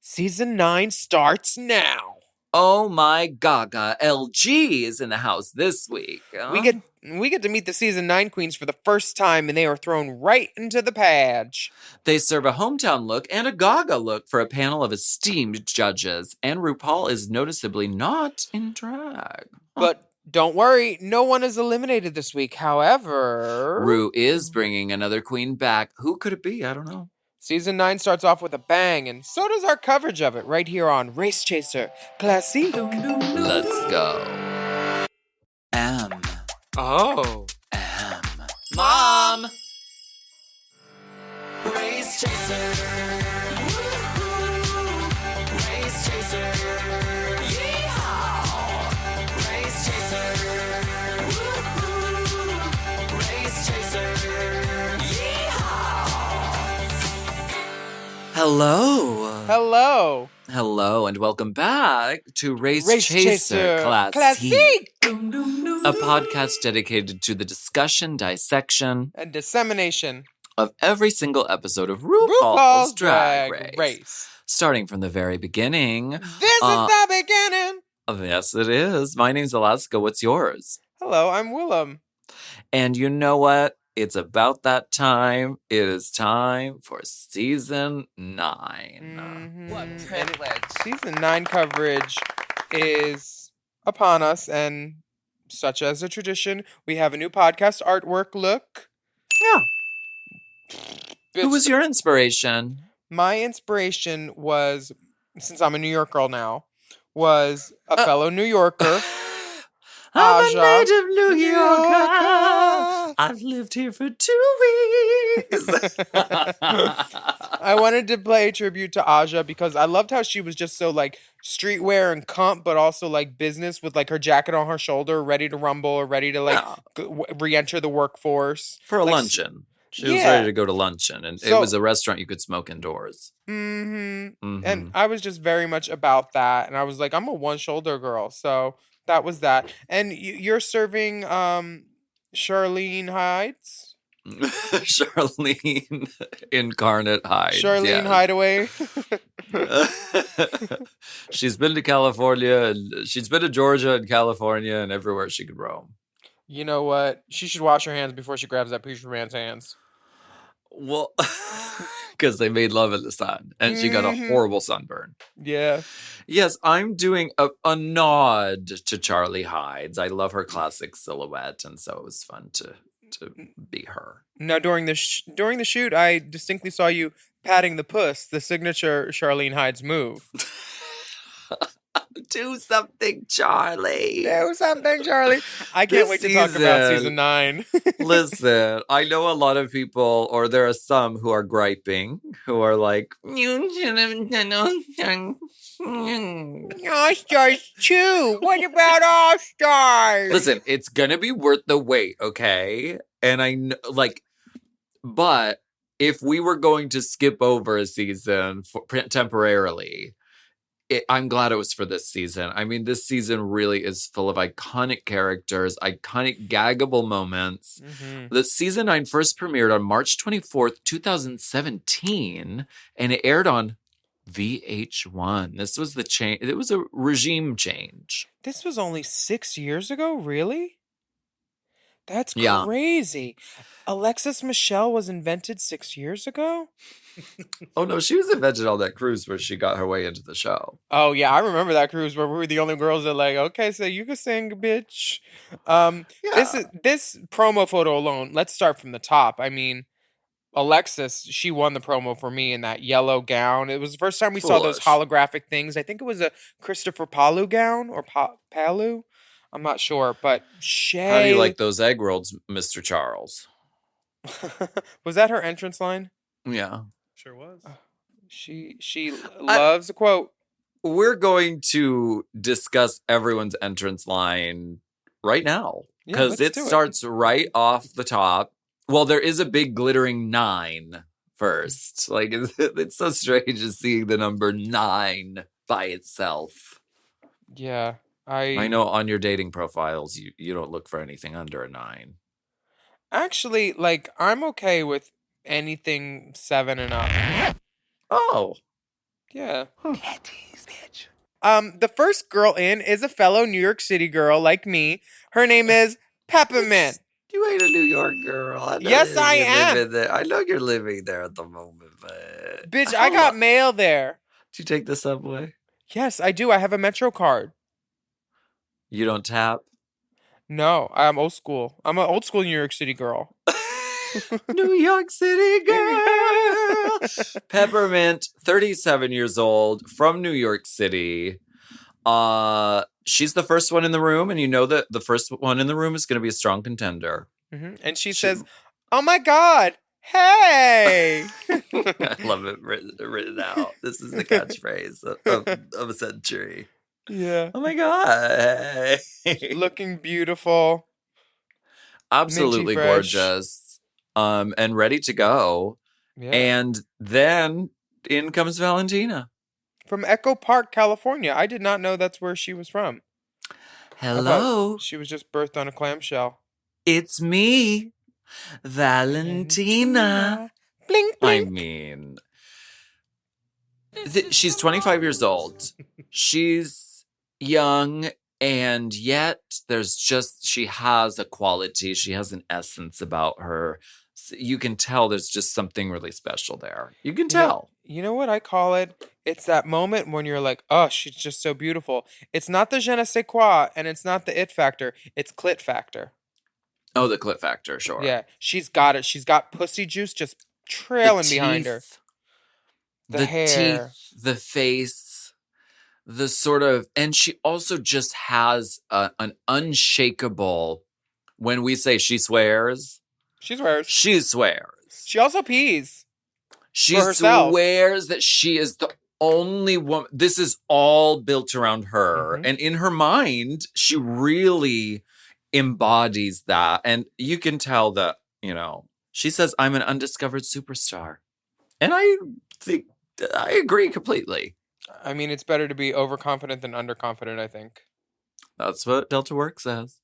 Season 9 starts now. Oh my Gaga, LG is in the house this week. We get to meet the Season 9 queens for the first time, and they are thrown right into the patch. They serve a hometown look and a Gaga look for a panel of esteemed judges, and RuPaul is noticeably not in drag. But don't worry, no one is eliminated this week. However, Ru is bringing another queen back. Who could it be? I don't know. Season 9 starts off with a bang, and so does our coverage of it right here on Race Chaser Classique. Let's go. M. Oh. M. Mom! Race Chaser. Woo-hoo. Race Chaser. Yeehaw. Race Chaser. Woo-hoo. Race Chaser. Hello. Hello, and welcome back to Race Chaser Classique. A podcast dedicated to the discussion, dissection, and dissemination of every single episode of RuPaul's Drag Race. Starting from the very beginning. This is the beginning. Yes, it is. My name's Alaska. What's yours? Hello, I'm Willam. And you know what? It's about that time. It is time for Season 9. Mm-hmm. What privilege. Season 9 coverage is upon us, and such as a tradition, we have a new podcast artwork look. Yeah. Who was your inspiration? My inspiration was, since I'm a New York girl now, was a fellow New Yorker. I'm a native New Yorker. I've lived here for 2 weeks. I wanted to play tribute to Aja because I loved how she was just so like streetwear and comp, but also like business with like her jacket on her shoulder, ready to rumble or ready to like re-enter the workforce. For a like, luncheon. She was ready to go to luncheon, and it was a restaurant you could smoke indoors. Mm-hmm. And I was just very much about that, and I was like, I'm a one-shoulder girl, so that was that. And you're serving Charlene Hides? Charlene Incarnate Hides. Charlene Hideaway. She's been to California, and she's been to Georgia and California and everywhere she could roam. You know what? She should wash her hands before she grabs that piece from man's hands. Well, because they made love in the sun, and she got a horrible sunburn. Yeah. Yes, I'm doing a nod to Charlie Hides. I love her classic silhouette, and so it was fun to be her. Now, during the shoot, I distinctly saw you patting the puss, the signature Charlene Hides move. Do something, Charlie. Do something, Charlie. I can't wait to talk about Season 9. Listen, I know a lot of people, or there are some who are griping, who are like, you should have done All-Stars 2. What about All-Stars? Listen, it's going to be worth the wait, okay? And I know, but if we were going to skip over a season temporarily, I'm glad it was for this season. I mean, this season really is full of iconic characters, iconic gaggable moments. Mm-hmm. The Season 9 first premiered on March 24th, 2017, and it aired on VH1. This was the change. It was a regime change. This was only 6 years ago? Really? That's crazy. Alexis Michelle was invented 6 years ago? Oh, no, she was invented on that cruise where she got her way into the show. Oh, yeah, I remember that cruise where we were the only girls that like, okay, so you can sing, bitch. This promo photo alone, let's start from the top. I mean, Alexis, she won the promo for me in that yellow gown. It was the first time we saw those holographic things. I think it was a Christopher Palu gown or Palu. I'm not sure, but Shay... How do you like those egg rolls, Mr. Charles? Was that her entrance line? Yeah. Sure was. She loves a quote. We're going to discuss everyone's entrance line right now. Because it starts right off the top. Well, there is a big glittering 9 first. Like, it's so strange just seeing the number 9 by itself. Yeah. I know on your dating profiles, you don't look for anything under a 9. Actually, I'm okay with anything 7 and up. Oh. Yeah. Titties, bitch. The first girl in is a fellow New York City girl like me. Her name is Peppermint. You ain't a New York girl. I know Yes, I you're am. living there. I know you're living there at the moment, but Bitch, I got mail there. Did you take the subway? Yes, I do. I have a Metro card. You don't tap? No, I'm old school. I'm an old school New York City girl. New York City girl. Peppermint, 37 years old, from New York City. She's the first one in the room, and you know that the first one in the room is going to be a strong contender. And she says, "Oh my God, hey!" I love it written out. This is the catchphrase of a century. Yeah. Oh my God. Looking beautiful. Absolutely Minty fresh. gorgeous. And ready to go. Yeah. And then in comes Valentina. From Echo Park, California. I did not know that's where she was from. Hello. She was just birthed on a clamshell. It's me, Valentina. Blink, blink. I mean, she's 25 years old. She's young, and yet she has a quality. She has an essence about her. You can tell there's just something really special there. You can tell. You know what I call it? It's that moment when you're like, oh, she's just so beautiful. It's not the je ne sais quoi, and it's not the it factor. It's clit factor. Oh, the clit factor, sure. Yeah, she's got it. She's got pussy juice just trailing behind her. The hair. Teeth, the face, the sort of... And she also just has an unshakable... When we say she swears... She swears. She swears. She also pees. She for herself. swears that she is the only woman. This is all built around her. Mhm. And in her mind, she really embodies that. And you can tell that, she says, I'm an undiscovered superstar. And I think I agree completely. I mean, it's better to be overconfident than underconfident, I think. That's what Delta Work says.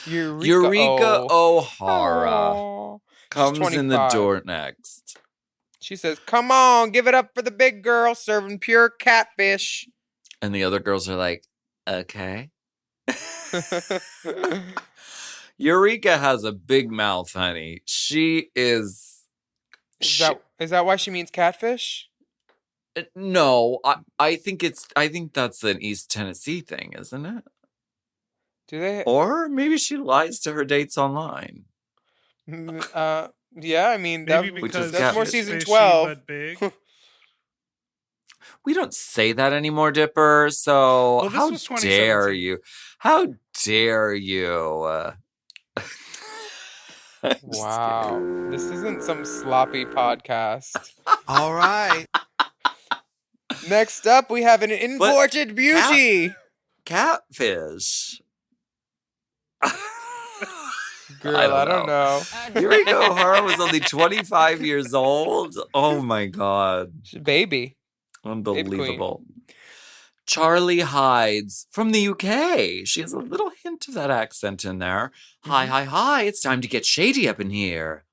Eureka O'Hara Oh. comes She's in the 25. door next. She says, come on, give it up for the big girl serving pure catfish. And the other girls are like, okay. Eureka has a big mouth, honey. She is... Is that why she means catfish? No, I think that's an East Tennessee thing, isn't it? Do they? Or maybe she lies to her dates online. Yeah, I mean, Maybe because that's more she's season fishy 12. but big. We don't say that anymore, Dipper. So Well, this how was dare 2017. you? How dare you? Wow, this isn't some sloppy podcast. All right. Next up, we have an imported beauty. Catfish. Girl, I don't know. Eureka O'Hara was only 25 years old. Oh my God. She's a baby. Unbelievable. Charlie Hides from the UK. She has a little hint of that accent in there. Hi. It's time to get shady up in here.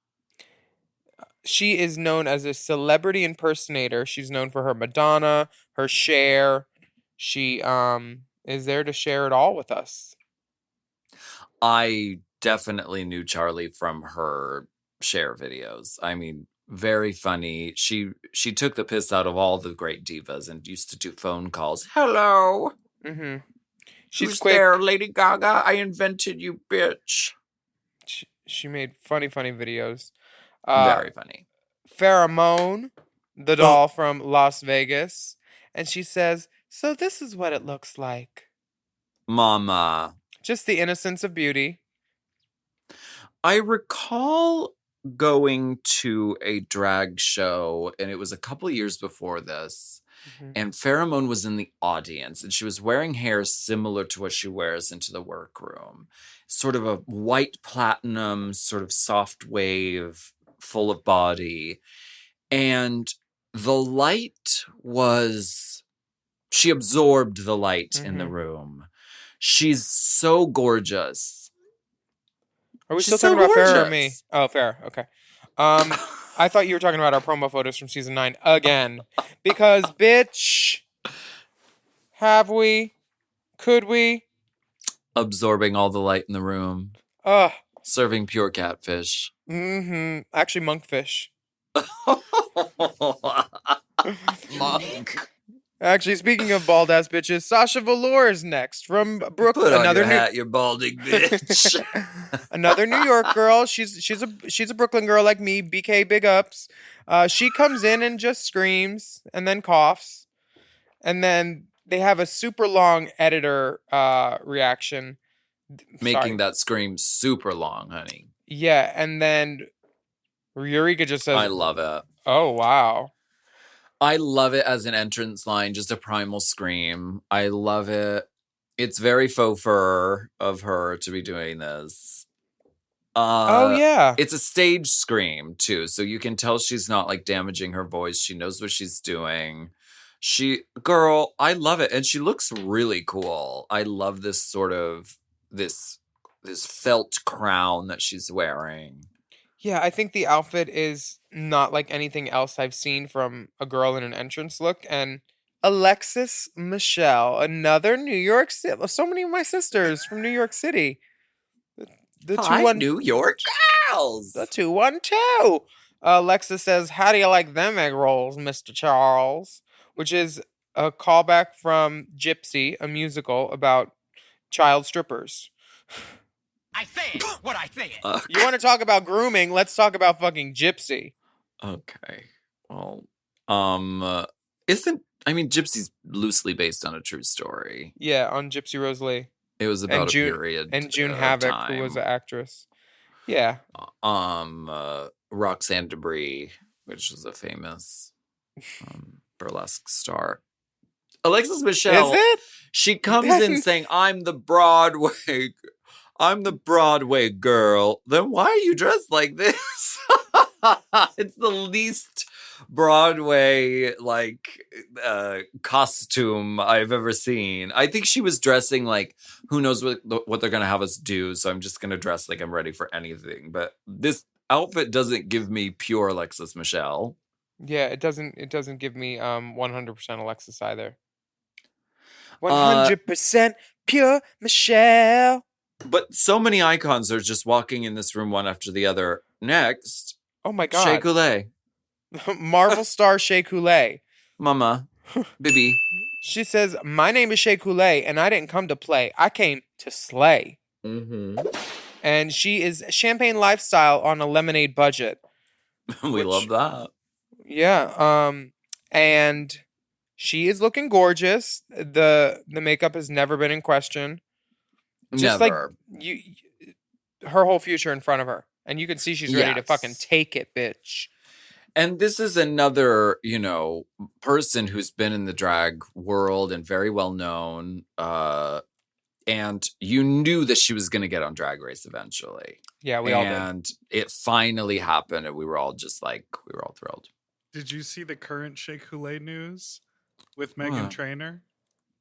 She is known as a celebrity impersonator. She's known for her Madonna, her Cher. She is there to share it all with us. I definitely knew Charlie from her Cher videos. I mean, very funny. She took the piss out of all the great divas and used to do phone calls. Hello. Mm-hmm. She's Who's quick. there, Lady Gaga? I invented you, bitch. She made funny videos. Very funny. Pheromone, the doll from Las Vegas. And she says, so this is what it looks like. Mama. Just the innocence of beauty. I recall going to a drag show, and it was a couple years before this, and Pheromone was in the audience, and she was wearing hair similar to what she wears into the workroom. Sort of a white platinum, sort of soft wave, full of body. And the light was... She absorbed the light in the room. She's so gorgeous. Are we She's still talking so about Farrah or me? gorgeous. Oh, Farrah. Okay. I thought you were talking about our promo photos from season 9 again. Because, bitch, have we? Could we? Absorbing all the light in the room. Ugh. Serving pure catfish. Mm-hmm. Actually, monkfish. Monk. Actually, speaking of bald ass bitches, Sasha Velour is next from Brooklyn. Put on Another your hat, you balding bitch. another New York girl. She's a Brooklyn girl like me. BK big ups. She comes in and just screams and then coughs, and they have a super long editor reaction, Making that scream super long, honey. Yeah, and then Eureka just says, I love it. Oh wow. I love it as an entrance line, just a primal scream. I love it. It's very faux fur of her to be doing this. Oh yeah. It's a stage scream too, so you can tell she's not like damaging her voice. She knows what she's doing. Girl, I love it, and she looks really cool. I love this sort of this felt crown that she's wearing. Yeah, I think the outfit is not like anything else I've seen from a girl in an entrance look. And Alexis Michelle, another New York City. So many of my sisters from New York City. The Hi, 2-1 New York girls. The 212. Alexis says, "How do you like them egg rolls, Mr. Charles?" Which is a callback from Gypsy, a musical about child strippers. I say what I say. You want to talk about grooming? Let's talk about fucking Gypsy. Okay. Well, Gypsy's loosely based on a true story. Yeah, on Gypsy Rose Lee. It was about a period. And June Havoc, who was an actress. Yeah. Roxanne Debris, which was a famous burlesque star. Alexis Michelle. Is it? She comes in saying, I'm the Broadway girl. Then why are you dressed like this? It's the least Broadway costume I've ever seen. I think she was dressing like, who knows what they're gonna have us do, so I'm just gonna dress like I'm ready for anything. But this outfit doesn't give me pure Alexis Michelle. Yeah, it doesn't give me 100% Alexis either. 100% pure Michelle. But so many icons are just walking in this room one after the other. Next, oh my god, Shea Coulee. Marvel star Shea Coulee. Mama, baby. She says, "My name is Shea Coulee, and I didn't come to play. I came to slay." Mm-hmm. And she is champagne lifestyle on a lemonade budget. We love that. Yeah. And she is looking gorgeous. The makeup has never been in question. Just never. Like her whole future in front of her. And you can see she's ready to fucking take it, bitch. And this is another, person who's been in the drag world and very well known. And you knew that she was going to get on Drag Race eventually. Yeah, we all did. And it finally happened, and we were all thrilled. Did you see the current Shea Coulee news with Meghan Trainor?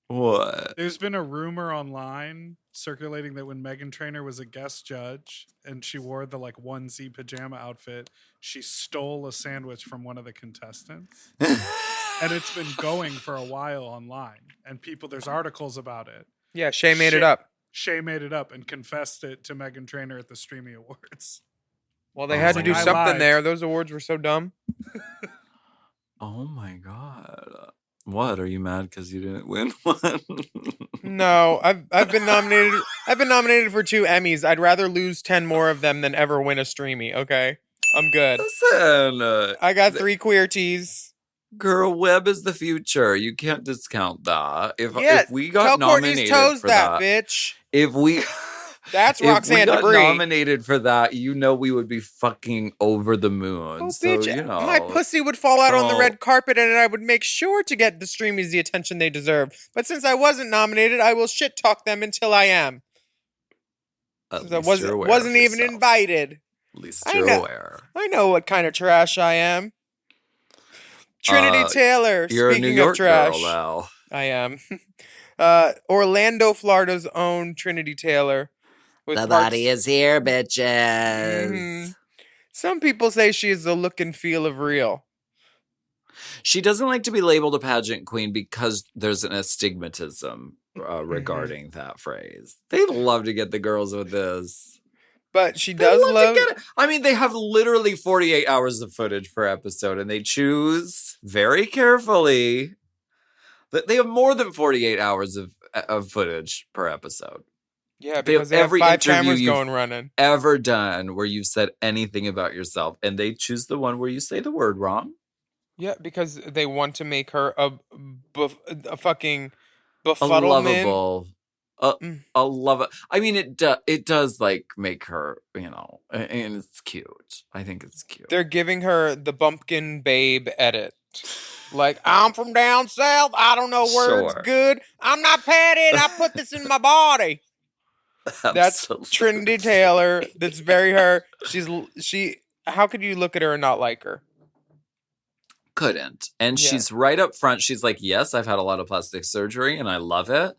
What? There's been a rumor online circulating that when Meghan Trainor was a guest judge and she wore the onesie pajama outfit, she stole a sandwich from one of the contestants. And it's been going for a while online. And there's articles about it. Yeah, Shea made it up. Shea made it up and confessed it to Meghan Trainor at the Streamy Awards. Well, they had to do something there. Those awards were so dumb. Oh my god. What? Are you mad because you didn't win one? No, I've been nominated. I've been nominated for 2 Emmys. I'd rather lose 10 more of them than ever win a Streamy. Okay, I'm good. Listen, I got 3 queer teas. Girl, web is the future. You can't discount that. If we got tell nominated Courtney's toes for that, bitch. If That's we Roxanne got Debris. nominated for that, we would be fucking over the moon. Oh, so, bitch, my pussy would fall out on the red carpet, and I would make sure to get the Streamies the attention they deserve. But since I wasn't nominated, I will shit talk them until I am. At I least you're aware wasn't of even yourself. invited. At least you're aware. I know what kind of trash I am. Trinity Taylor. You're Speaking a New York of trash, girl now. I am. Orlando, Florida's own Trinity Taylor. The body is here, bitches. Mm-hmm. Some people say she is the look and feel of real. She doesn't like to be labeled a pageant queen because there's an astigmatism regarding that phrase. They love to get the girls with this. But she They does love love. to get it. I mean, they have literally 48 hours of footage per episode, and they choose very carefully. They have more than 48 hours of footage per episode. Yeah, because they have every 5 interview cameras you've going running. ever done where you've said anything about yourself, and they choose the one where you say the word wrong. Yeah, because they want to make her a fucking A befuddlement. lovable, a love. I mean, it does like make her, and it's cute. I think it's cute. They're giving her the bumpkin babe edit. Like, I'm from down south. I don't know words Sure. good. I'm not padded. I put this in my body. That's Absolutely. Trinity Taylor. That's very her. She. How could you look at her and not like her? Couldn't. And Yeah. she's right up front. She's like, yes, I've had a lot of plastic surgery and I love it.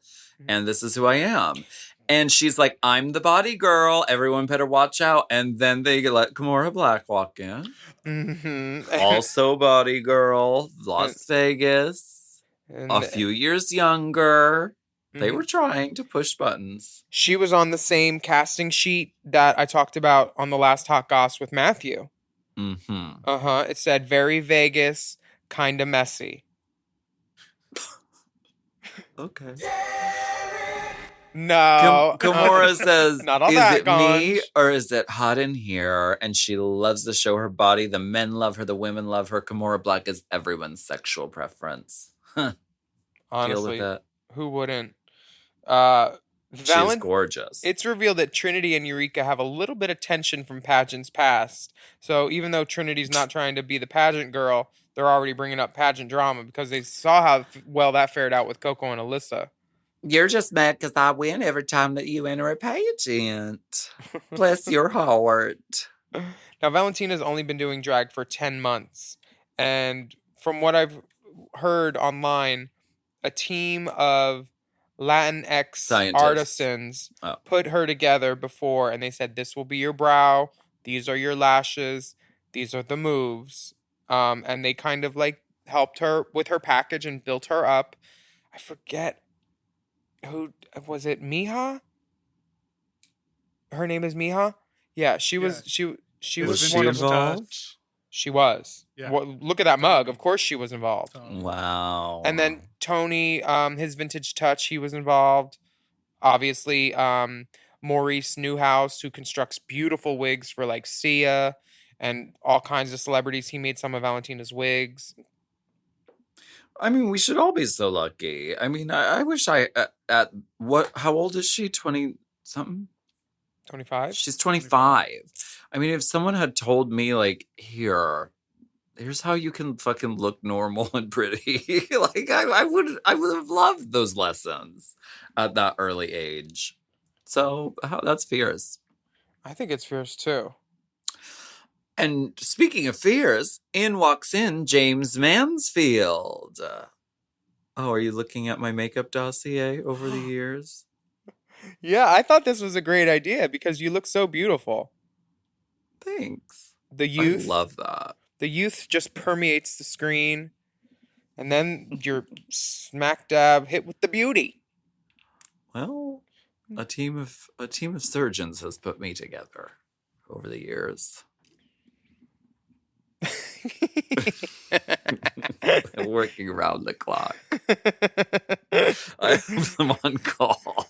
And this is who I am. And she's like, I'm the body girl. Everyone better watch out. And then they let Kimora Black walk in. Mm-hmm. Also body girl. Las Vegas. And A few years younger. They Mhm. were trying to push buttons. She was on the same casting sheet that I talked about on the last Hot Goss with Matthew. Mm-hmm. It said very Vegas, kind of messy. Okay. No. Kimora says, Not all is that, it me Ganj." or is it hot in here? And she loves to show her body. The men love her. The women love her. Kimora Black is everyone's sexual preference. Deal Honestly, with it. who wouldn't? She's gorgeous. It's revealed that Trinity and Eureka have a little bit of tension from pageants past. So even though Trinity's not trying to be the pageant girl, they're already bringing up pageant drama because they saw how well that fared out with Coco and Alyssa. You're just mad because I win every time that you enter a pageant. Bless your heart. Now, Valentina's only been doing drag for 10 months. And from what I've heard online, a team of Latinx Scientists. artisans put her together before, and they said, this will be your brow, these are your lashes, these are the moves. And they kind of like helped her with her package and built her up. I forget who was it. Miha? Her name is Miha. Yeah, she was. She was she one of involved? She was. Yeah. Well, look at that mug. Of course, she was involved. Wow. And then Tony, his vintage touch, he was involved. Obviously, Maurice Newhouse, who constructs beautiful wigs for like Sia and all kinds of celebrities. He made some of Valentina's wigs. I mean, we should all be so lucky. I mean, I wish how old is she? 20 something? 25? She's 25. I mean, if someone had told me, like, here's how you can fucking look normal and pretty, like, I would have loved those lessons at that early age. So that's fierce. I think it's fierce too. And speaking of fierce, in walks in James Mansfield. Are you looking at my makeup dossier over the years? Yeah, I thought this was a great idea because you look so beautiful. Thanks. The youth. I love that. The youth just permeates the screen. And then you're smack dab hit with the beauty. Well, a team of surgeons has put me together over the years. Working around the clock. I have them on call.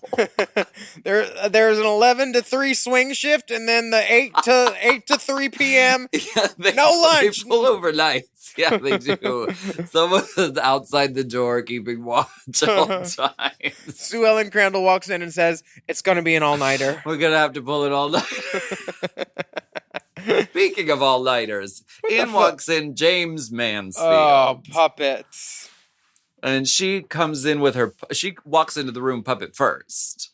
There's an 11 to 3 swing shift, and then the 8 to 3 p.m. Yeah, No lunch. They pull over nights. Yeah, they do. Someone is outside the door keeping watch all the time. Sue Ellen Crandall walks in and says, "It's going to be an all-nighter." We're gonna have to pull it all night. Speaking of all-nighters, walks in James Mansfield. Oh, puppets. And she comes in with she walks into the room puppet first.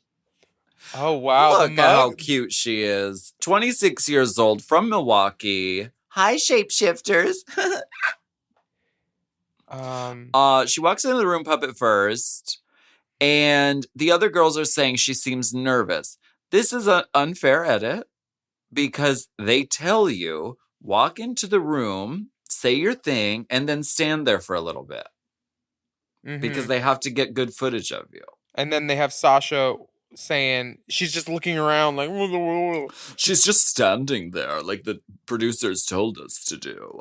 Oh, wow. Look at how cute she is. 26 years old, from Milwaukee. Hi, shapeshifters. She walks into the room puppet first, and the other girls are saying she seems nervous. This is an unfair edit because they tell you walk into the room, say your thing, and then stand there for a little bit. Because they have to get good footage of you. And then they have Sasha saying, she's just looking around like, she's just standing there like the producers told us to do.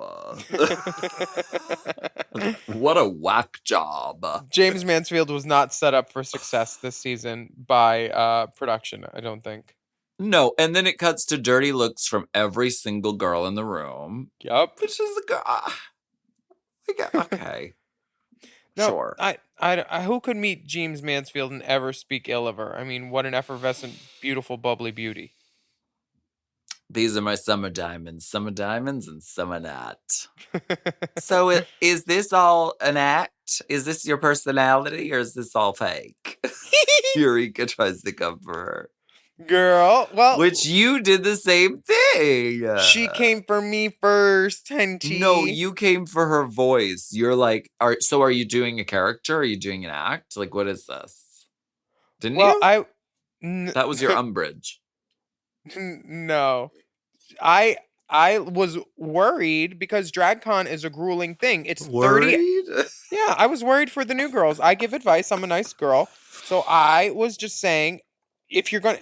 What a whack job. James Mansfield was not set up for success this season by production, I don't think. No, and then it cuts to dirty looks from every single girl in the room. Yup. Which is the girl. Okay. No, sure. I who could meet James Mansfield and ever speak ill of her? I mean, what an effervescent, beautiful, bubbly beauty. These are my summer diamonds and summer not. So is this all an act? Is this your personality or is this all fake? Eureka tries to come for her. Girl, well, which you did the same thing. She came for me first, hunty. No, you came for her voice. You're like, are you doing a character? Are you doing an act? Like, what is this? Didn't you? That was your umbrage. No, I was worried because DragCon is a grueling thing. It's worried? 30. Yeah, I was worried for the new girls. I give advice. I'm a nice girl, so I was just saying, if you're gonna.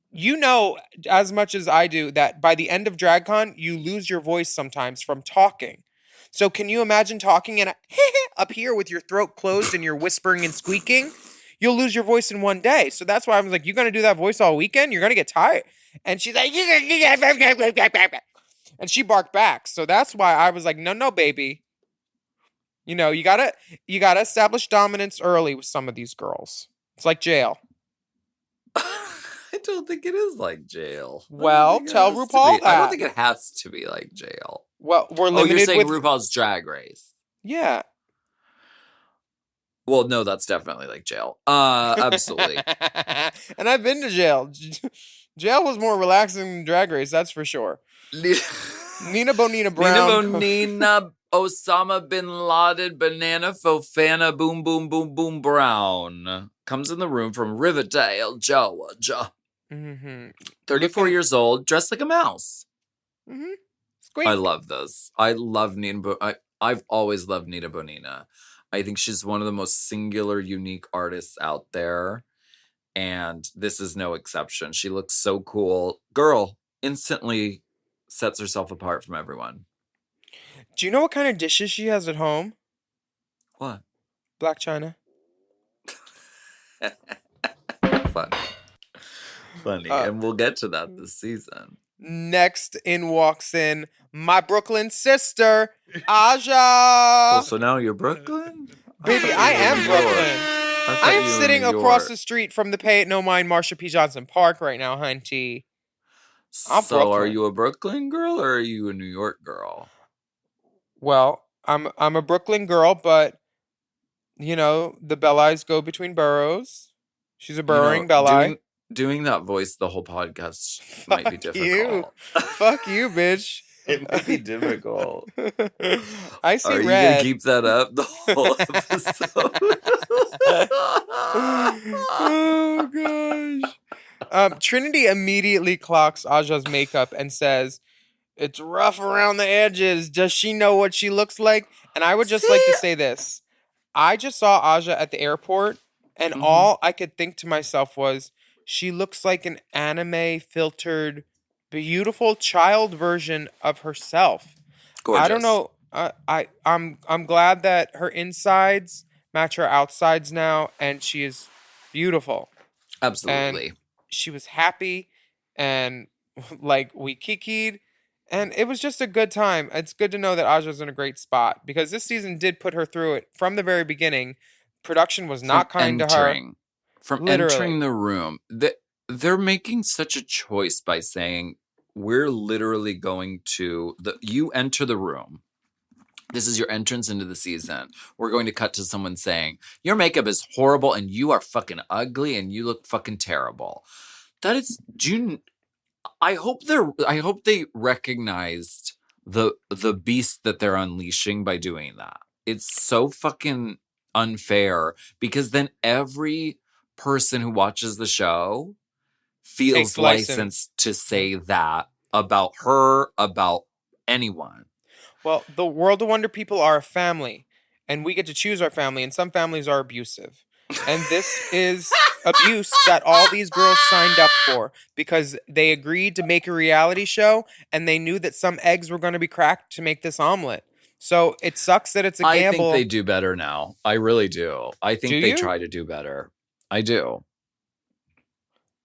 You know as much as I do that by the end of DragCon, you lose your voice sometimes from talking. So can you imagine talking and up here with your throat closed and you're whispering and squeaking? You'll lose your voice in one day. So that's why I was like, you're going to do that voice all weekend? You're going to get tired. And she's like, and she barked back. So that's why I was like, no, baby. You know, you gotta establish dominance early with some of these girls. It's like jail. I don't think it is like jail. Well, tell RuPaul that. I don't think it has to be like jail. Well, we're limited you're saying with RuPaul's Drag Race. Yeah. Well, no, that's definitely like jail. Absolutely. And I've been to jail. Jail was more relaxing than Drag Race, that's for sure. Nina Bonina Brown. Nina Bonina, Osama Bin Laden, Banana Fofana, Boom Boom Boom Boom Brown comes in the room from Riverdale, Georgia. 34 years old, dressed like a mouse. I love this. I love Nina. I've always loved Nina Bonina. I think she's one of the most singular, unique artists out there. And this is no exception. She looks so cool. Girl instantly sets herself apart from everyone. Do you know what kind of dishes she has at home? What? Black china. Funny. And we'll get to that this season. Next in walks in my Brooklyn sister, Aja. Oh, so now you're Brooklyn? Baby, I am Brooklyn. I am sitting across the street from the Pay It No Mind Marsha P. Johnson Park right now, hunty. So are you a Brooklyn girl or are you a New York girl? Well, I'm a Brooklyn girl, but you know, the Bellies go between boroughs. She's a burrowing Belli. Doing that voice the whole podcast might be difficult. Fuck you, bitch. It might be difficult. I see Are red. you gonna keep that up the whole episode? Oh gosh. Trinity immediately clocks Aja's makeup and says, "It's rough around the edges. Does she know what she looks like?" And I would just like to say this. I just saw Aja at the airport, and all I could think to myself was, she looks like an anime filtered, beautiful child version of herself. Gorgeous. I don't know. I'm glad that her insides match her outsides now, and she is beautiful. Absolutely. And she was happy, and like we kikied, and it was just a good time. It's good to know that Aja's in a great spot because this season did put her through it from the very beginning. Production was not kind to her. From entering the room, they're making such a choice by saying, we're literally going to, you enter the room. This is your entrance into the season. We're going to cut to someone saying, your makeup is horrible and you are fucking ugly and you look fucking terrible. That is, I hope they recognized the beast that they're unleashing by doing that. It's so fucking unfair because then every person who watches the show feels licensed to say that about her, about anyone. Well, the World of Wonder people are a family, and we get to choose our family, and some families are abusive. And this is abuse that all these girls signed up for because they agreed to make a reality show, and they knew that some eggs were going to be cracked to make this omelet. So it sucks that it's a gamble. I think they do better now. I really do. I think Do they you? try to do better. I do.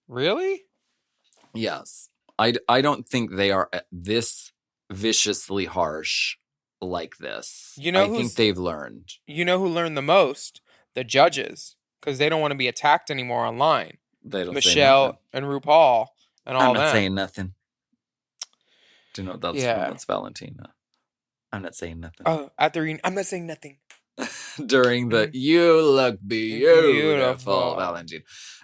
Really? Yes. I don't think they are this viciously harsh like this. You know I think they've learned. You know who learned the most? The judges, because they don't want to be attacked anymore online. They don't Michelle and RuPaul and all I'm that. not saying nothing. Do you know what that's Yeah. from? That's Valentina. I'm not saying nothing. Oh, at the reunion, I'm not saying nothing. During the "You look beautiful," Beautiful. Valentina.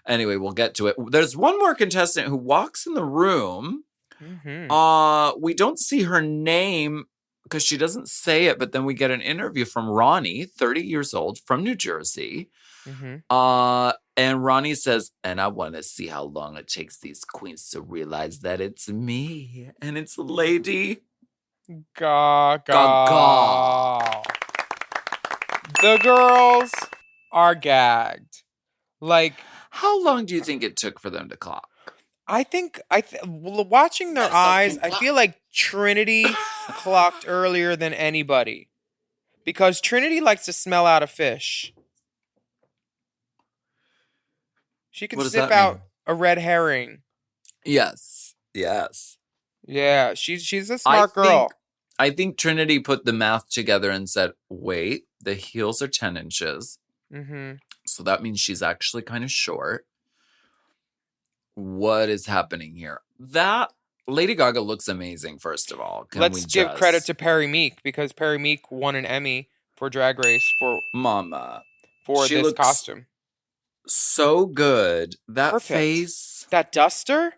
Anyway, we'll get to it. There's one more contestant who walks in the room. Mm-hmm. We don't see her name because she doesn't say it, but then we get an interview from Ronnie, 30 years old, from New Jersey. Mm-hmm. And Ronnie says, and I want to see how long it takes these queens to realize that it's me. And it's Lady Gaga. Gaga. The girls are gagged. Like, How long do you think it took for them to clock? I think watching their eyes, I feel like Trinity clocked earlier than anybody because Trinity likes to smell out a fish. She can What does sniff that out mean? a red herring. Yes. Yeah, she's a smart girl. I think Trinity put the math together and said, wait, the heels are 10 inches. Mm-hmm. So that means she's actually kind of short. What is happening here? That Lady Gaga looks amazing, first of all. Let's give credit to Perry Meek because Perry Meek won an Emmy for Drag Race Mama. for She this looks costume. so good. That Perfect. face. That duster?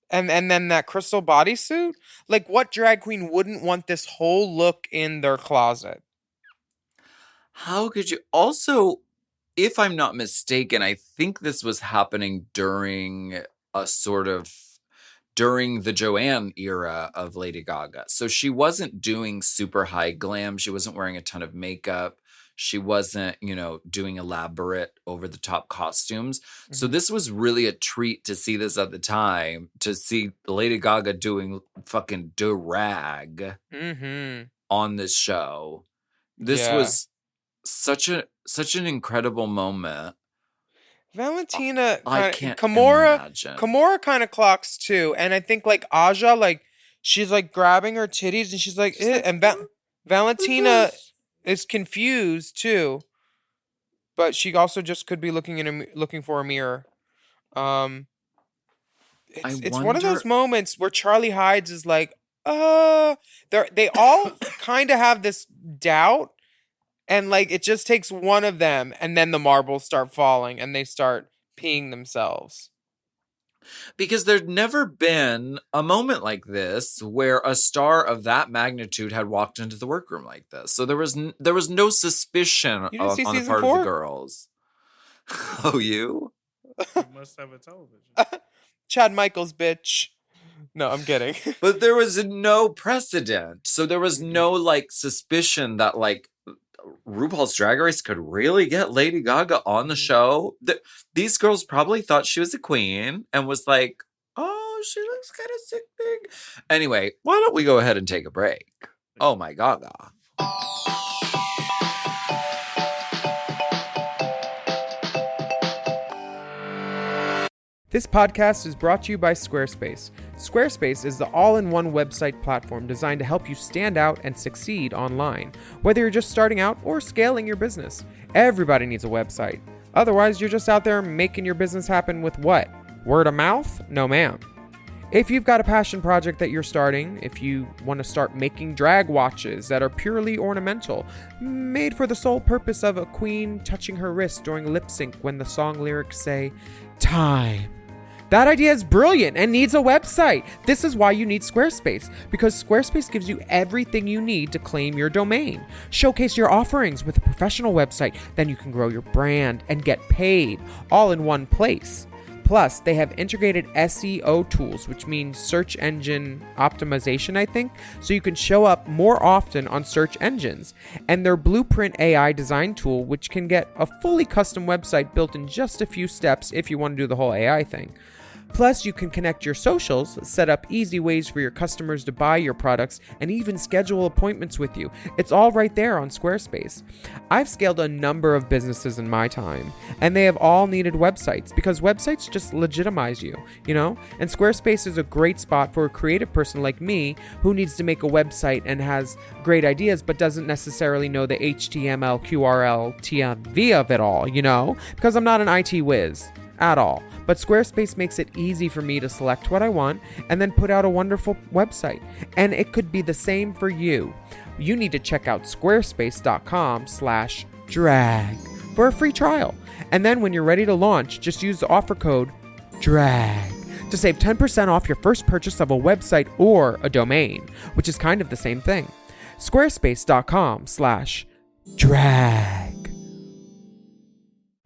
And then that crystal bodysuit? Like, what drag queen wouldn't want this whole look in their closet? How could you? Also, if I'm not mistaken, I think this was happening during the Joanne era of Lady Gaga. So she wasn't doing super high glam. She wasn't wearing a ton of makeup. She wasn't, doing elaborate over the top costumes. Mm-hmm. So this was really a treat to see this at the time, to see Lady Gaga doing fucking drag on this show. This was such an incredible moment. Valentina, I can't imagine. Kimora kind of clocks too, and I think like Aja, like she's like grabbing her titties, and she's like, and Valentina is confused too, but she also just could be looking for a mirror. It's one of those moments where Charlie Hides is like, they all kind of have this doubt. And, like, it just takes one of them, and then the marbles start falling, and they start peeing themselves. Because there'd never been a moment like this where a star of that magnitude had walked into the workroom like this. So there was no suspicion on the part of the girls. Oh, you? You must have a television. Chad Michaels, bitch. No, I'm kidding. But there was no precedent. So there was no, like, suspicion that, like, RuPaul's Drag Race could really get Lady Gaga on the show. These girls probably thought she was a queen and was like, oh, she looks kind of sick big. Anyway, why don't we go ahead and take a break? Oh my Gaga. This podcast is brought to you by Squarespace. Squarespace is the all-in-one website platform designed to help you stand out and succeed online. Whether you're just starting out or scaling your business, everybody needs a website. Otherwise, you're just out there making your business happen with what? Word of mouth? No, ma'am. If you've got a passion project that you're starting, if you want to start making drag watches that are purely ornamental, made for the sole purpose of a queen touching her wrist during lip sync when the song lyrics say, time. That idea is brilliant and needs a website. This is why you need Squarespace, because Squarespace gives you everything you need to claim your domain. Showcase your offerings with a professional website, then you can grow your brand and get paid all in one place. Plus, they have integrated SEO tools, which means search engine optimization, I think, so you can show up more often on search engines. And their Blueprint AI design tool, which can get a fully custom website built in just a few steps if you want to do the whole AI thing. Plus, you can connect your socials, set up easy ways for your customers to buy your products, and even schedule appointments with you. It's all right there on Squarespace. I've scaled a number of businesses in my time, and they have all needed websites because websites just legitimize you, you know? And Squarespace is a great spot for a creative person like me who needs to make a website and has great ideas but doesn't necessarily know the HTML, QRL, TMV of it all, you know? Because I'm not an IT whiz at all. But Squarespace makes it easy for me to select what I want and then put out a wonderful website. And it could be the same for you. You need to check out squarespace.com/drag for a free trial. And then when you're ready to launch, just use the offer code DRAG to save 10% off your first purchase of a website or a domain, which is kind of the same thing. Squarespace.com/drag.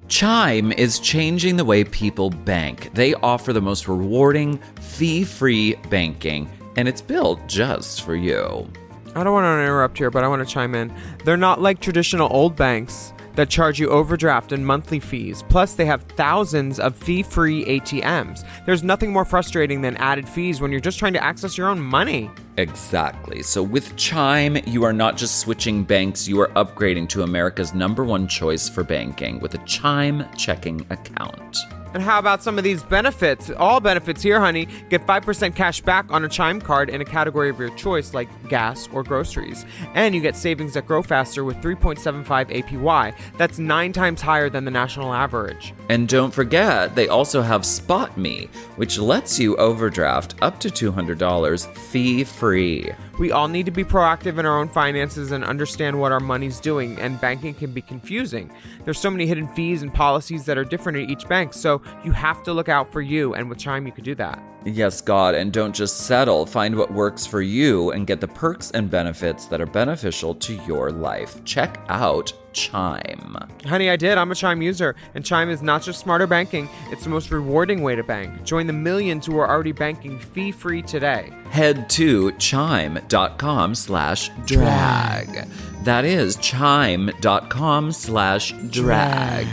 Chime is changing the way people bank. They offer the most rewarding, fee-free banking, and it's built just for you. I don't want to interrupt here, but I want to chime in. They're not like traditional old banks that charge you overdraft and monthly fees. Plus, they have thousands of fee-free ATMs. There's nothing more frustrating than added fees when you're just trying to access your own money. Exactly. So with Chime, you are not just switching banks, you are upgrading to America's #1 choice for banking with a Chime checking account. And how about some of these benefits? All benefits here, honey. Get 5% cash back on a Chime card in a category of your choice, like gas or groceries. And you get savings that grow faster with 3.75 APY. That's 9 times higher than the national average. And don't forget, they also have Spot Me, which lets you overdraft up to $200 fee-free. We all need to be proactive in our own finances and understand what our money's doing, and banking can be confusing. There's so many hidden fees and policies that are different at each bank, so you have to look out for you, and with Chime you could do that. Yes, God, and don't just settle. Find what works for you and get the perks and benefits that are beneficial to your life. Check out Chime. Honey, I did. I'm a Chime user, and Chime is not just smarter banking, it's the most rewarding way to bank. Join the millions who are already banking fee-free today. Head to chime.com/drag. That is chime.com/drag.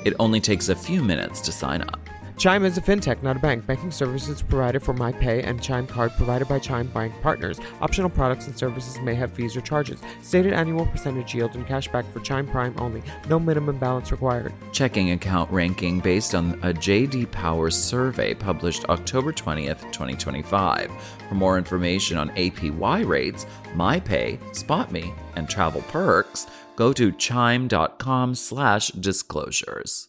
It only takes a few minutes to sign up. Chime is a fintech, not a bank. Banking services provided for MyPay and Chime Card provided by Chime Bank Partners. Optional products and services may have fees or charges. Stated annual percentage yield and cashback for Chime Prime only. No minimum balance required. Checking account ranking based on a J.D. Power survey published October 20th, 2025. For more information on APY rates, MyPay, SpotMe, and travel perks, go to chime.com/disclosures.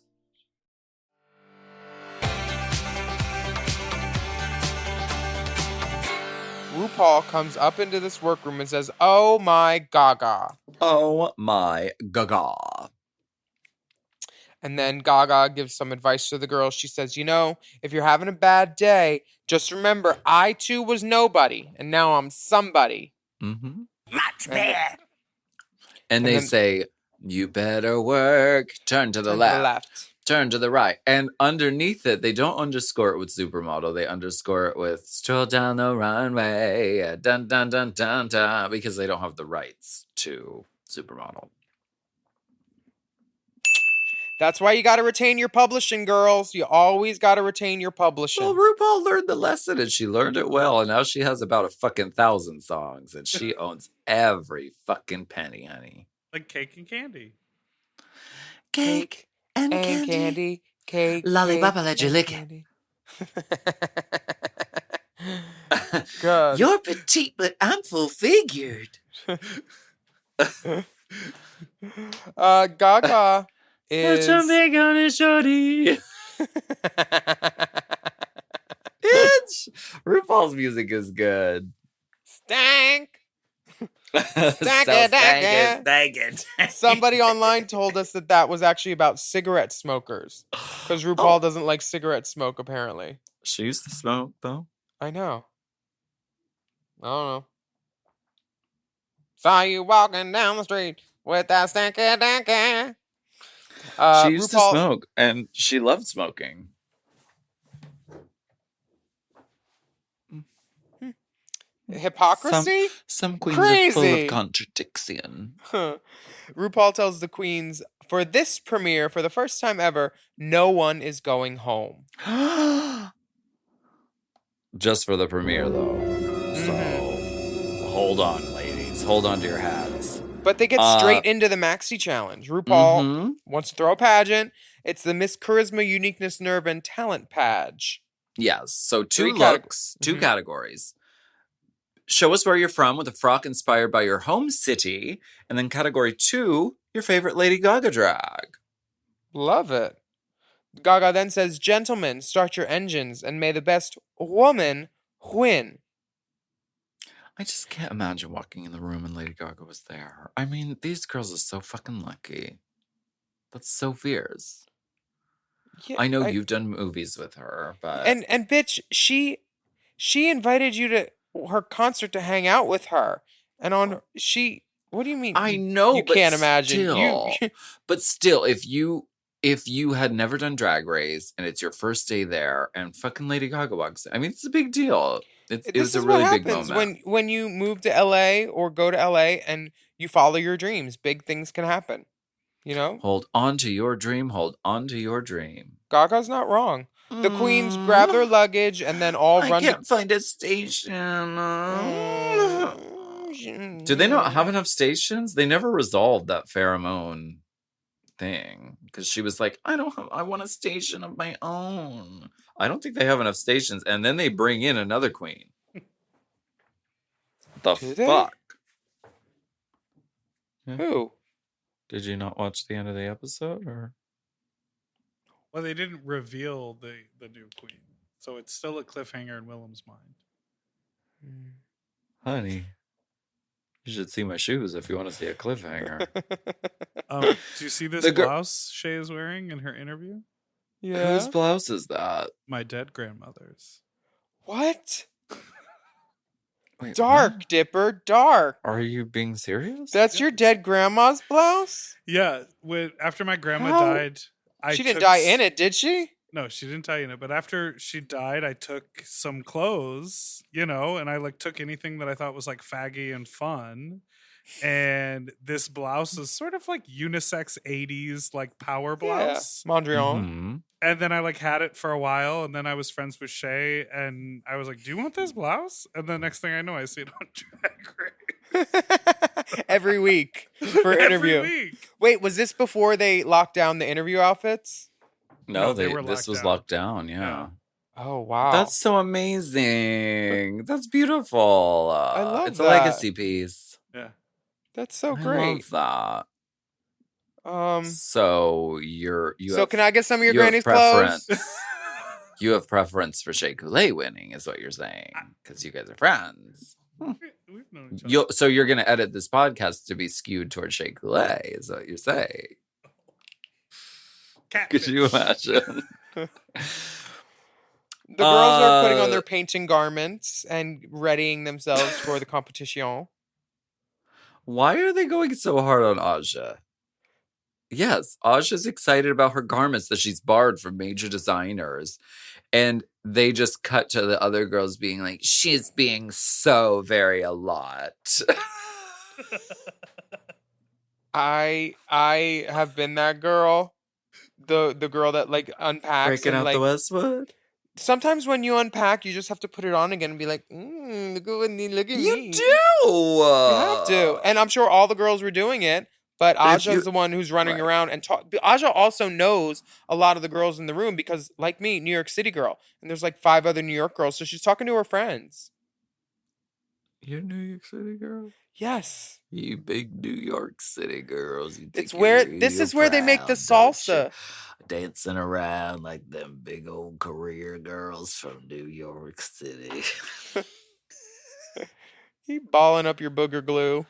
RuPaul comes up into this workroom and says, "Oh my Gaga." Oh my Gaga. And then Gaga gives some advice to the girls. She says, you know, if you're having a bad day, just remember, I too was nobody, and now I'm somebody. Mm-hmm. Much better. And they say, you better work, turn to the left. Turn to the right. And underneath it, they don't underscore it with supermodel. They underscore it with stroll down the runway, dun dun dun dun dun, because they don't have the rights to supermodel. That's why you got to retain your publishing, girls. You always got to retain your publishing. Well, RuPaul learned the lesson, and she learned it well, and now she has about 1,000 songs, and she owns every fucking penny, honey. Like cake and candy. Cake and candy. Cake. Lollipop, I let you lick it. Good. You're petite, but I'm full-figured. Gaga is... something on his shorty. RuPaul's music is good. Stank. Stank it. Somebody online told us that was actually about cigarette smokers. Because RuPaul doesn't like cigarette smoke, apparently. She used to smoke, though. I know. I don't know. Saw you walking down the street with that stanky danky. She used to smoke, and she loved smoking. Hypocrisy? Some queens are full Crazy. of contradiction. RuPaul tells the queens, for this premiere, for the first time ever, no one is going home. Just for the premiere, though. So, hold on, ladies. Hold on to your hats. But they get straight into the Maxi Challenge. RuPaul wants to throw a pageant. It's the Miss Charisma, Uniqueness, Nerve, and Talent Page. Yes. So 2 looks, 2 categories. Show us where you're from with a frock inspired by your home city. And then category 2, your favorite Lady Gaga drag. Love it. Gaga then says, gentlemen, start your engines and may the best woman win. I just can't imagine walking in the room and Lady Gaga was there. I mean, these girls are so fucking lucky. That's so fierce. Yeah, I know you've done movies with her, but... And bitch, she invited you to her concert to hang out with her. And on what do you mean? I know, you can't imagine. But still, if you had never done Drag Race and it's your first day there and fucking Lady Gaga walks in, I mean, it's a big deal. It was a really big moment. When you move to LA or go to LA and you follow your dreams, big things can happen. You know? Hold on to your dream. Hold on to your dream. Gaga's not wrong. The queens grab their luggage and then all run. I can't find a station. Do they not have enough stations? They never resolved that pheromone thing because she was like, I want a station of my own. I don't think they have enough stations. And then they bring in another queen. The fuck? Who? Did you not watch the end of the episode, or? Well, they didn't reveal the new queen, so it's still a cliffhanger in Willam's mind. Honey, you should see my shoes if you want to see a cliffhanger. Do you see this blouse Shay is wearing in her interview? Yeah. Whose blouse is that? My dead grandmother's. What? Wait, dark, what? Dipper, dark. Are you being serious? That's your dead grandma's blouse? Yeah. After my grandma died, she didn't die in it, did she? No, she didn't die in it. But after she died, I took some clothes, and I took anything that I thought was faggy and fun. And this blouse is sort of like unisex 80s power blouse. Yeah. Mondrian. And then I had it for a while, and then I was friends with Shay, and I was like, do you want this blouse? And the next thing I know, I see it on Drag Race. Every week for an interview. Every week. Wait, was this before they locked down the interview outfits? No, this was locked down, yeah. Oh, wow. That's so amazing. That's beautiful. I love it's that. A legacy piece. Yeah. That's so great. I love that. So you can I get some of your granny's clothes? You have preference for Shea Coulee winning, is what you're saying, because you guys are friends. We've known each other. So you're going to edit this podcast to be skewed towards Shea Coulee, is what you're saying. Catfish. Could you imagine? The girls are putting on their painting garments and readying themselves for the competition. Why are they going so hard on Aja? Yes, Aja's excited about her garments that she's borrowed from major designers. And they just cut to the other girls being like, she's being so very a lot. I have been that girl. The girl that unpacks. Breaking out the Westwood? Sometimes when you unpack, you just have to put it on again and be like, look at me. You do! You have to. And I'm sure all the girls were doing it, but Aja's the one who's running around and Aja also knows a lot of the girls in the room because, like me, New York City girl. And there's 5 other New York girls, so she's talking to her friends. You're New York City girl? Yes. You big New York City girls. This is where they make the salsa. Dancing around like them big old career girls from New York City. You balling up your booger glue.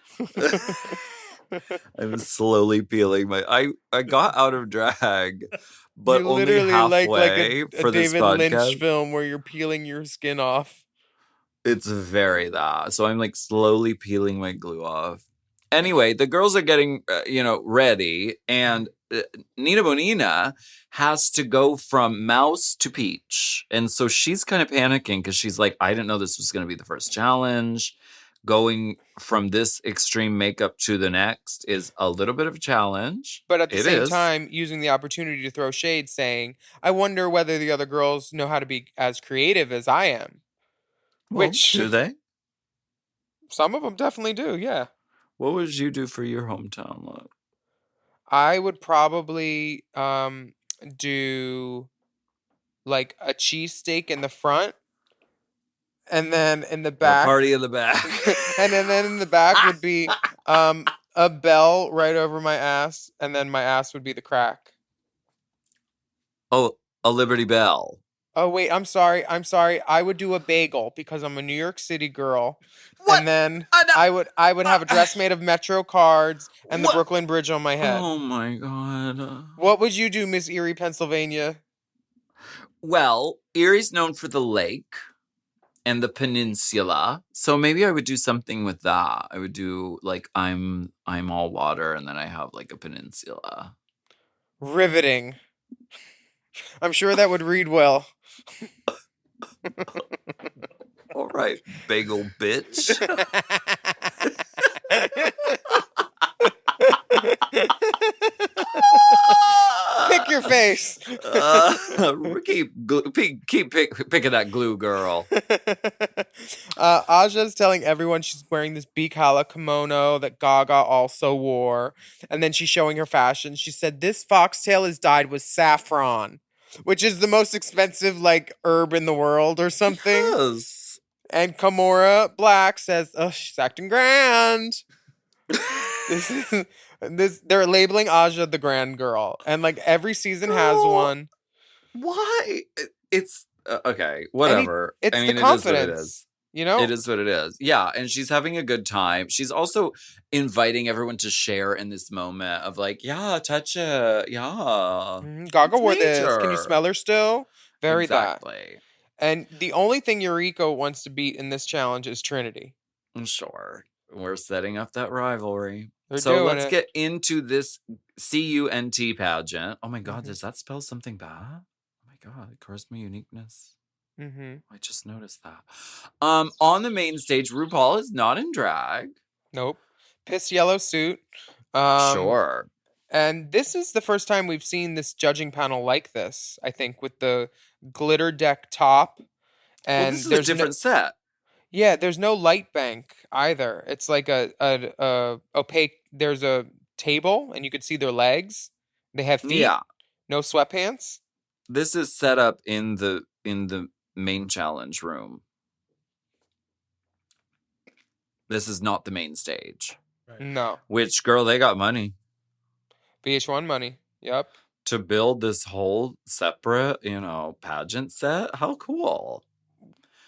I'm slowly peeling I got out of drag, but you're only literally halfway for this David podcast. Lynch film where you're peeling your skin off. It's very that. So I'm slowly peeling my glue off. Anyway, the girls are getting, ready, and Nina Bonina has to go from mouse to peach. And so she's kind of panicking because she's like, I didn't know this was going to be the first challenge. Going from this extreme makeup to the next is a little bit of a challenge. But at the It same is. time, using the opportunity to throw shade, saying, I wonder whether the other girls know how to be as creative as I am. Well, Which do they? some of them definitely do, yeah. What would you do for your hometown look? I would probably do like a cheesesteak in the front, and then in the A back, party in the back. and then in the back would be a bell right over my ass, and then my ass would be the crack. Oh, a Liberty Bell. Oh wait, I'm sorry. I would do a bagel because I'm a New York City girl. What? And then No. I would have a dress made of Metro cards and the What? Brooklyn Bridge on my head. Oh my God. What would you do, Miss Erie, Pennsylvania? Well, Erie's known for the lake and the peninsula. So maybe I would do something with that. I would do like I'm all water and then I have like a peninsula. Riveting. I'm sure that would read well. All right, bagel bitch. Pick your face. Keep picking that glue, girl. Aja's telling everyone she's wearing this Bikala kimono that Gaga also wore. And then she's showing her fashion. She said, this foxtail is dyed with saffron, which is the most expensive, like, herb in the world or something. Yes. And Kimora Black says, oh, she's acting grand. They're labeling Aja the grand girl. And, like, every season has one. Why? It's okay, whatever. It's I mean, the it is what it confidence. is. You know? It is what it is. Yeah, and she's having a good time. She's also inviting everyone to share in this moment of like, yeah, touch it. Yeah. Gaga It's wore this. Can you major. smell her still? Very that. Exactly. And the only thing Eureka wants to beat in this challenge is Trinity. Sure. We're setting up that rivalry. They're So doing let's it. get into this CUNT pageant. Oh my God, Mhm. does that spell something bad? Oh my God, charisma, uniqueness. Mm-hmm. I just noticed that. On the main stage, RuPaul is not in drag. Nope. Piss yellow suit. Sure. And this is the first time we've seen this judging panel like this, I think, with the glitter deck top. And Well, this is a there's different set. Yeah, there's no light bank either. It's like a opaque. There's a table, and you could see their legs. They have feet. Yeah. No sweatpants. This is set up in the main challenge room. This is not the main stage. Right. No. Which, girl, they got money VH1 money. Yep. to build this whole separate, pageant set. How cool.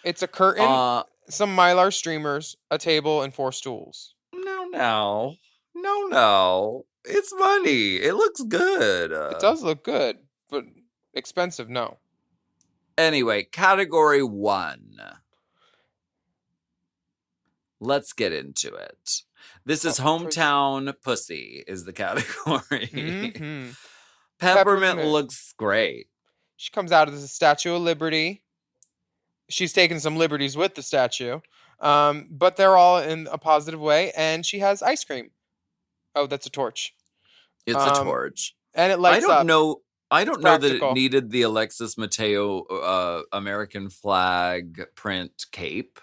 It's a curtain, some Mylar streamers, a table, and 4 stools. No. It's money. It looks good. It does look good, but expensive, no. Anyway, category 1. Let's get into it. This is hometown pussy is the category. Mm-hmm. Peppermint looks great. She comes out as a Statue of Liberty. She's taken some liberties with the statue. But they're all in a positive way. And she has ice cream. Oh, that's a torch. It's a torch. And it lights up. I don't know that practical. it needed the Alexis Mateo American flag print cape.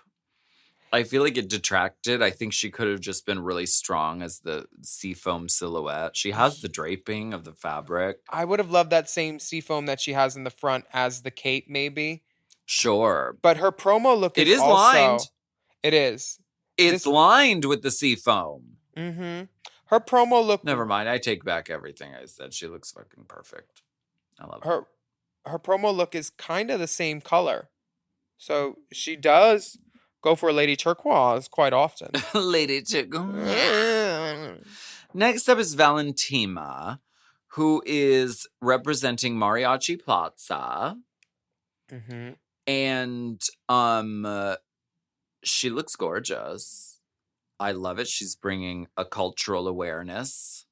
I feel like it detracted. I think she could have just been really strong as the seafoam silhouette. She has the draping of the fabric. I would have loved that same seafoam that she has in the front as the cape, maybe. Sure. But her promo look It is is also... lined. It is. It's lined with the seafoam. Mm-hmm. Her promo look... Never mind. I take back everything I said. She looks fucking perfect. I love her. Her promo look is kind of the same color. So she does go for Lady Turquoise quite often. Lady Turquoise. Next up is Valentina, who is representing Mariachi Plaza. Mm-hmm. And she looks gorgeous. I love it. She's bringing a cultural awareness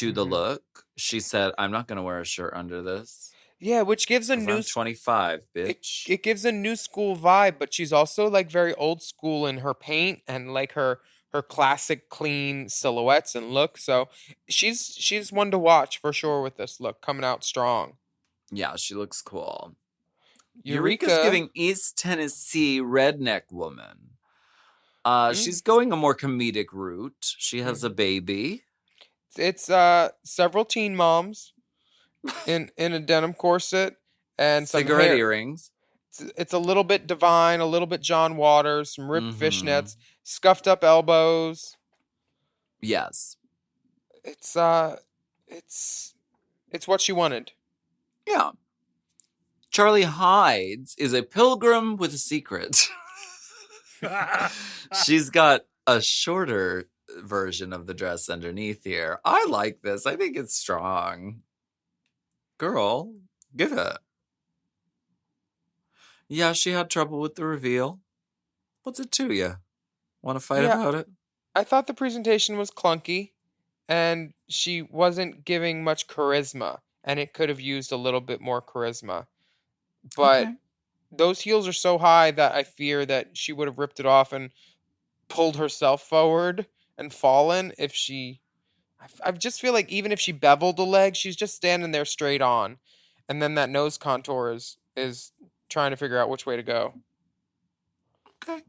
to the look. She said, I'm not going to wear a shirt under this. Yeah, which gives a 'Cause new I'm 25, bitch. it gives a new school vibe, but she's also like very old school in her paint and like her classic clean silhouettes and look. So she's one to watch for sure with this look coming out strong. Yeah, she looks cool. Eureka's Eureka. giving East Tennessee redneck woman. Mm. She's going a more comedic route. She has a baby. It's several teen moms in a denim corset and some Cigarette hair. earrings. It's a little bit Divine, a little bit John Waters, some ripped Mhm. fishnets, scuffed up elbows. Yes. It's what she wanted. Yeah. Charlie Hides is a pilgrim with a secret. She's got a shorter version of the dress underneath here. I like this. I think it's strong. Girl, give it. Yeah, she had trouble with the reveal. What's it to you? Want to fight Yeah. about it? I thought the presentation was clunky and she wasn't giving much charisma and it could have used a little bit more charisma. But Okay. those heels are so high that I fear that she would have ripped it off and pulled herself forward and fallen if she I just feel like even if she beveled a leg, she's just standing there straight on. And then that nose contour is trying to figure out which way to go Okay.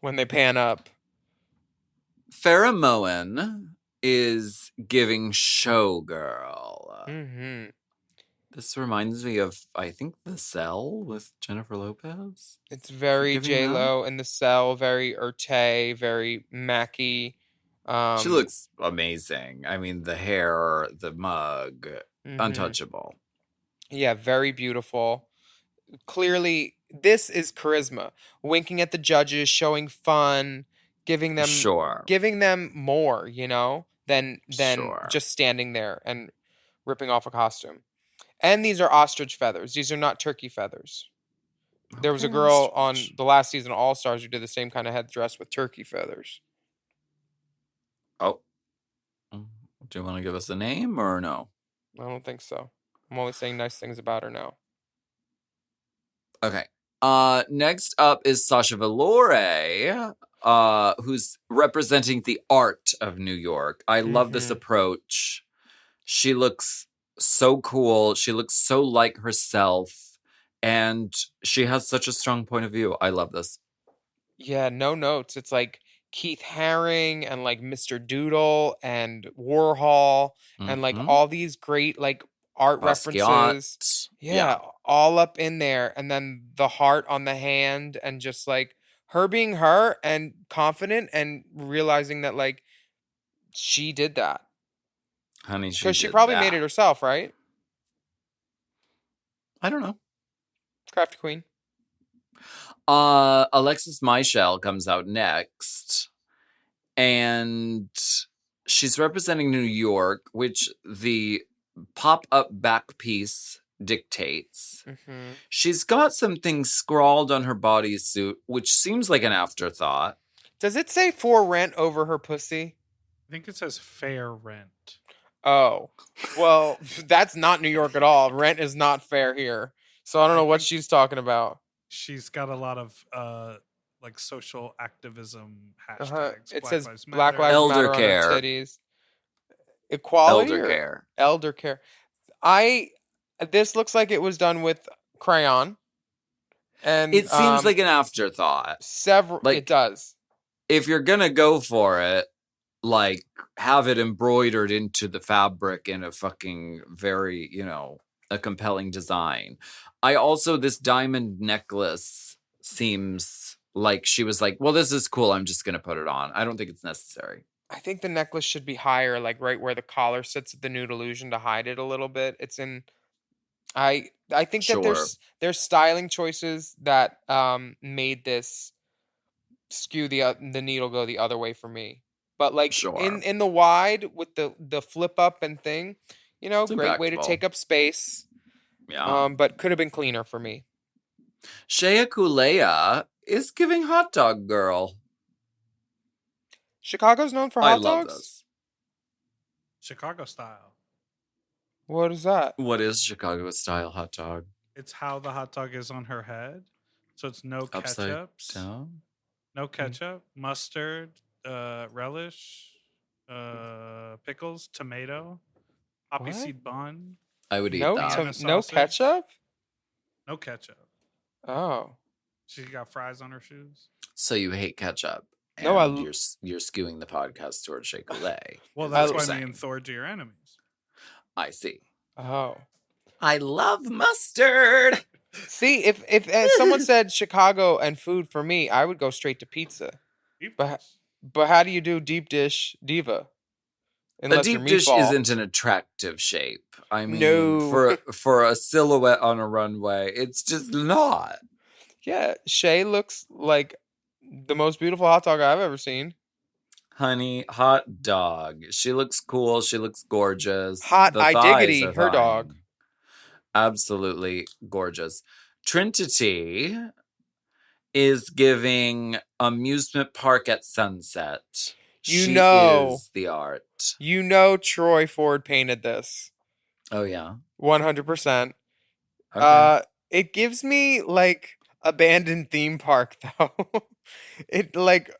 when they pan up. Farrah Moen is giving showgirl. Mm-hmm. This reminds me of, I think, The Cell with Jennifer Lopez. It's very Giving J-Lo in the cell, very Urte, very Mackie. She looks amazing. I mean, the hair, the mug, untouchable. Yeah, very beautiful. Clearly, this is charisma. Winking at the judges, showing fun, giving them more, than Sure. just standing there and ripping off a costume. And these are ostrich feathers. These are not turkey feathers. There was a Okay, girl on ostrich. the last season of All Stars who did the same kind of headdress with turkey feathers. Oh. Do you want to give us a name or no? I don't think so. I'm only saying nice things about her now. Okay. Next up is Sasha Velour, who's representing the art of New York. I love this approach. She looks so cool. She looks so like herself. And she has such a strong point of view. I love this. Yeah, no notes. It's like Keith Haring and like Mr. Doodle and Warhol and like all these great like art references. Basquiat. Yeah, all up in there. And then the heart on the hand and just like her being her and confident and realizing that like she did that. Honey, Because she probably made it herself, right? I don't know. Craft Queen. Alexis Michelle comes out next. And she's representing New York, which the pop-up back piece dictates. She's got some things scrawled on her bodysuit, which seems like an afterthought. Does it say for rent over her pussy? I think it says fair rent. Oh, well, that's not New York at all. Rent is not fair here. So I don't know what she's talking about. She's got a lot of like social activism hashtags. It Black says Lives Black Matter. Lives Matter Elder on her care. titties. Equality Elder or care. elder care. This looks like it was done with crayon. And It seems like an afterthought. It does. If you're gonna go for it, like have it embroidered into the fabric in a fucking very, a compelling design. This diamond necklace seems like she was like, well, this is cool. I'm just gonna put it on. I don't think it's necessary. I think the necklace should be higher, like right where the collar sits at the Nude Illusion to hide it a little bit. It's in. I think that there's styling choices that made this skew the needle go the other way for me. But like in the wide with the flip up and thing, It's great way to impactful. take up space. Yeah. But could have been cleaner for me. Shea Coulee is giving hot dog girl. Chicago's known for hot dogs? Love this. Chicago style. What is that? What is Chicago style hot dog? It's how the hot dog is on her head. So it's no Upside ketchups. down? No ketchup, mustard, relish, pickles, tomato, poppy What? seed bun. I would eat No, that. Vienna no sausage. ketchup. No ketchup. Oh, She got fries on her shoes. So you hate ketchup. No, and you're skewing the podcast towards Shea Coulee. Well, is that's what why you're me and saying. Thor are your enemies. I see. oh. I love mustard. See, if someone said Chicago and food for me, I would go straight to pizza. But how do you do deep dish diva? A Unless deep you're dish meatball. isn't an attractive shape. I mean, No. for a silhouette on a runway, it's just not. Yeah, Shay looks like the most beautiful hot dog I've ever seen. Honey, hot dog. She looks cool. She looks gorgeous. Hot The I thighs diggity, are her fine. dog. Absolutely gorgeous. Trinity is giving amusement park at sunset. You She know. is the art. You know Troy Ford painted this. Oh yeah. 100%. Okay. It gives me like abandoned theme park though. It like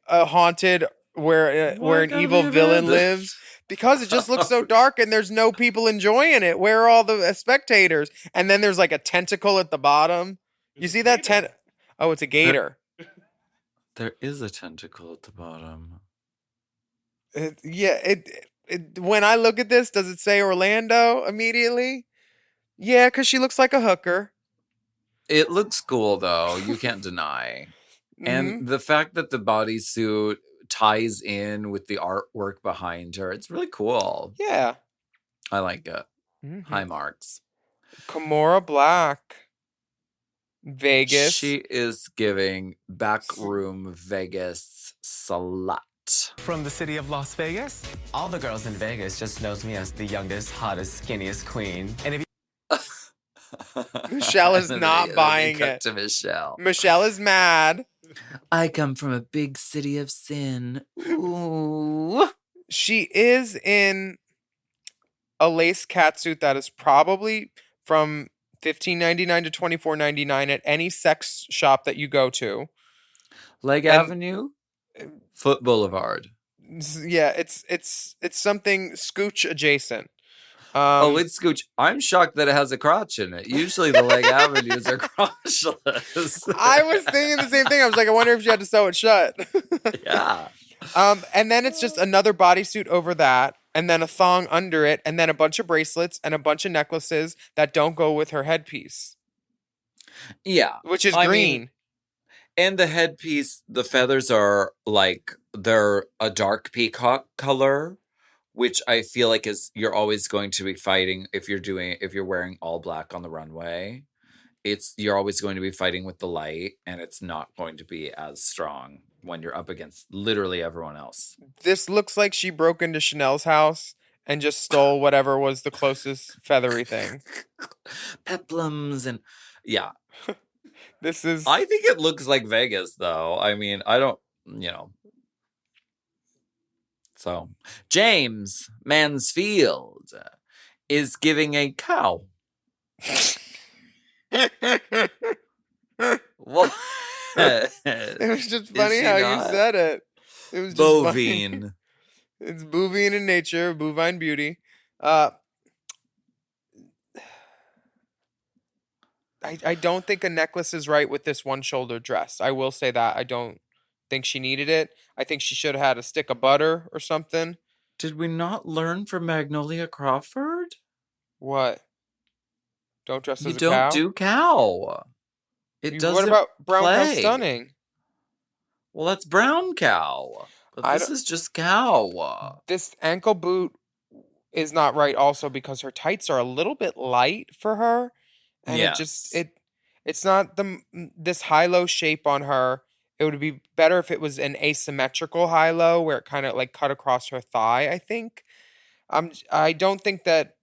a haunted where an gotta evil be villain abandoned? lives because it just looks so dark and there's no people enjoying it. Where are all the spectators? And then there's like a tentacle at the bottom. You see that Oh, it's a gator. There is a tentacle at the bottom. When I look at this, does it say Orlando immediately? Yeah, because she looks like a hooker. It looks cool though. You can't deny. Mhm. And the fact that the bodysuit ties in with the artwork behind her, it's really cool. Yeah. I like it. Mhm. High marks. Kimora Black. Vegas. She is giving backroom Vegas slut. From the city of Las Vegas, all the girls in Vegas just knows me as the youngest, hottest, skinniest queen. And if you Michelle is Let not me buying cut it. to Michelle. Michelle is mad. I come from a big city of sin. Ooh. She is in a lace catsuit that is probably from $15.99 to $24.99 at any sex shop that you go to. Leg And- Avenue? Foot Boulevard. Yeah, it's something Scooch adjacent. It's Scooch. I'm shocked that it has a crotch in it. Usually the leg avenues are crotchless. I was thinking the same thing. I was like, I wonder if she had to sew it shut. Yeah. And then it's just another bodysuit over that, and then a thong under it, and then a bunch of bracelets and a bunch of necklaces that don't go with her headpiece, Yeah. which is I green. mean, and the headpiece, the feathers are like, they're a dark peacock color, which I feel like is, you're always going to be fighting if you're wearing all black on the runway. You're always going to be fighting with the light, and it's not going to be as strong when you're up against literally everyone else. This looks like she broke into Chanel's house and just stole whatever was the closest feathery thing. Peplums and yeah. This is I think it looks like Vegas though. I mean, I don't, So, James Mansfield is giving a cow. What? It was just funny she how not? you said it. It was just funny. Bovine. It's bovine in nature, bovine beauty. I don't think a necklace is right with this one shoulder dress. I will say that. I don't think she needed it. I think she should have had a stick of butter or something. Did we not learn from Magnolia Crawford? What? Don't dress You as a don't cow? do cow. It doesn't. What about brown cow play. stunning? Well, that's brown cow. But I this don't- is just cow. This ankle boot is not right also because her tights are a little bit light for her. And Yes. it's not this high-low shape on her. It would be better if it was an asymmetrical high-low where it kind of like cut across her thigh, I think. I don't think that...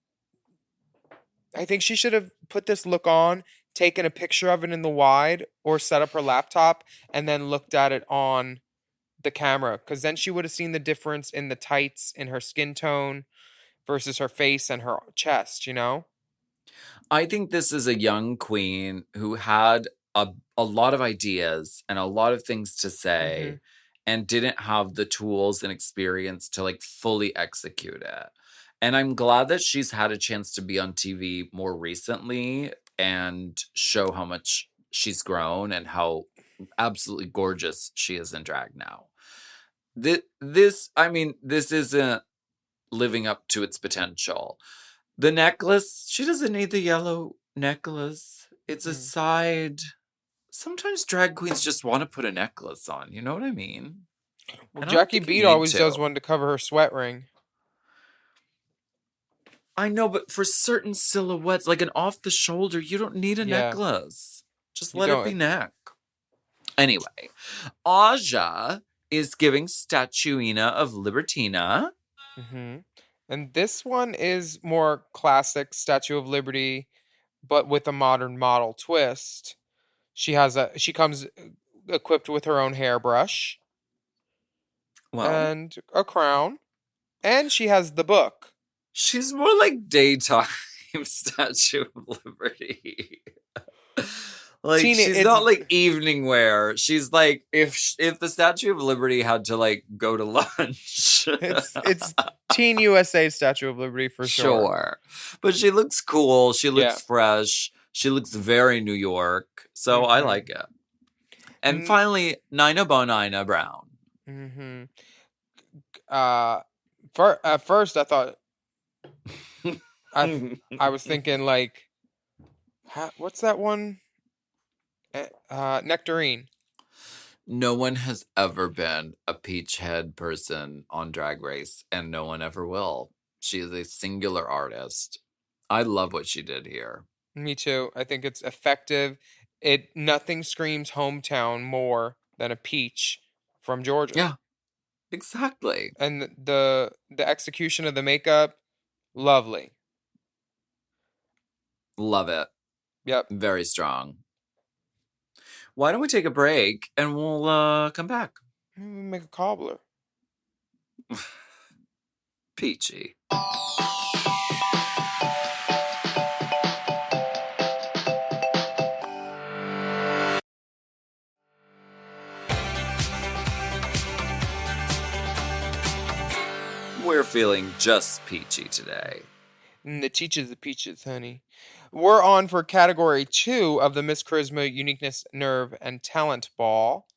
I think she should have put this look on, taken a picture of it in the wide, or set up her laptop, and then looked at it on the camera, because then she would have seen the difference in the tights in her skin tone versus her face and her chest, you know? I think this is a young queen who had a lot of ideas and a lot of things to say and didn't have the tools and experience to like fully execute it. And I'm glad that she's had a chance to be on TV more recently and show how much she's grown and how absolutely gorgeous she is in drag now. This isn't living up to its potential. The necklace, she doesn't need the yellow necklace. It's a side. Sometimes drag queens just want to put a necklace on. You know what I mean? Well, I don't Jackie think you Beat need always does to. one to cover her sweat ring. I know, but for certain silhouettes, like an off the shoulder, you don't need a Yeah. necklace. Just You let it be don't. neck. Anyway, Aja is giving Statuina of Libertina. And this one is more classic Statue of Liberty, but with a modern model twist. She comes equipped with her own hairbrush Well, and a crown, and she has the book. she's more like daytime Statue of Liberty. Like she's not like evening wear. She's like if the Statue of Liberty had to like go to lunch. It's Teen USA Statue of Liberty for sure. Sure. But she looks cool. She looks fresh. She looks very New York. So I like it. And finally, Nina Bonina Brown. At first I thought I was thinking like, what's that one? Nectarine. No one has ever been a peach head person on Drag Race, and no one ever will. She is a singular artist. I love what she did here. Me too. I think it's effective. Nothing screams hometown more than a peach from Georgia. Yeah, exactly. And the execution of the makeup, lovely. Love it. Yep. Very strong. Why don't we take a break and we'll come back? Maybe we make a cobbler. Peachy. We're feeling just peachy today. And the teaches the peaches, honey. We're on for category 2 of the Miss Charisma, Uniqueness, Nerve, and Talent Ball.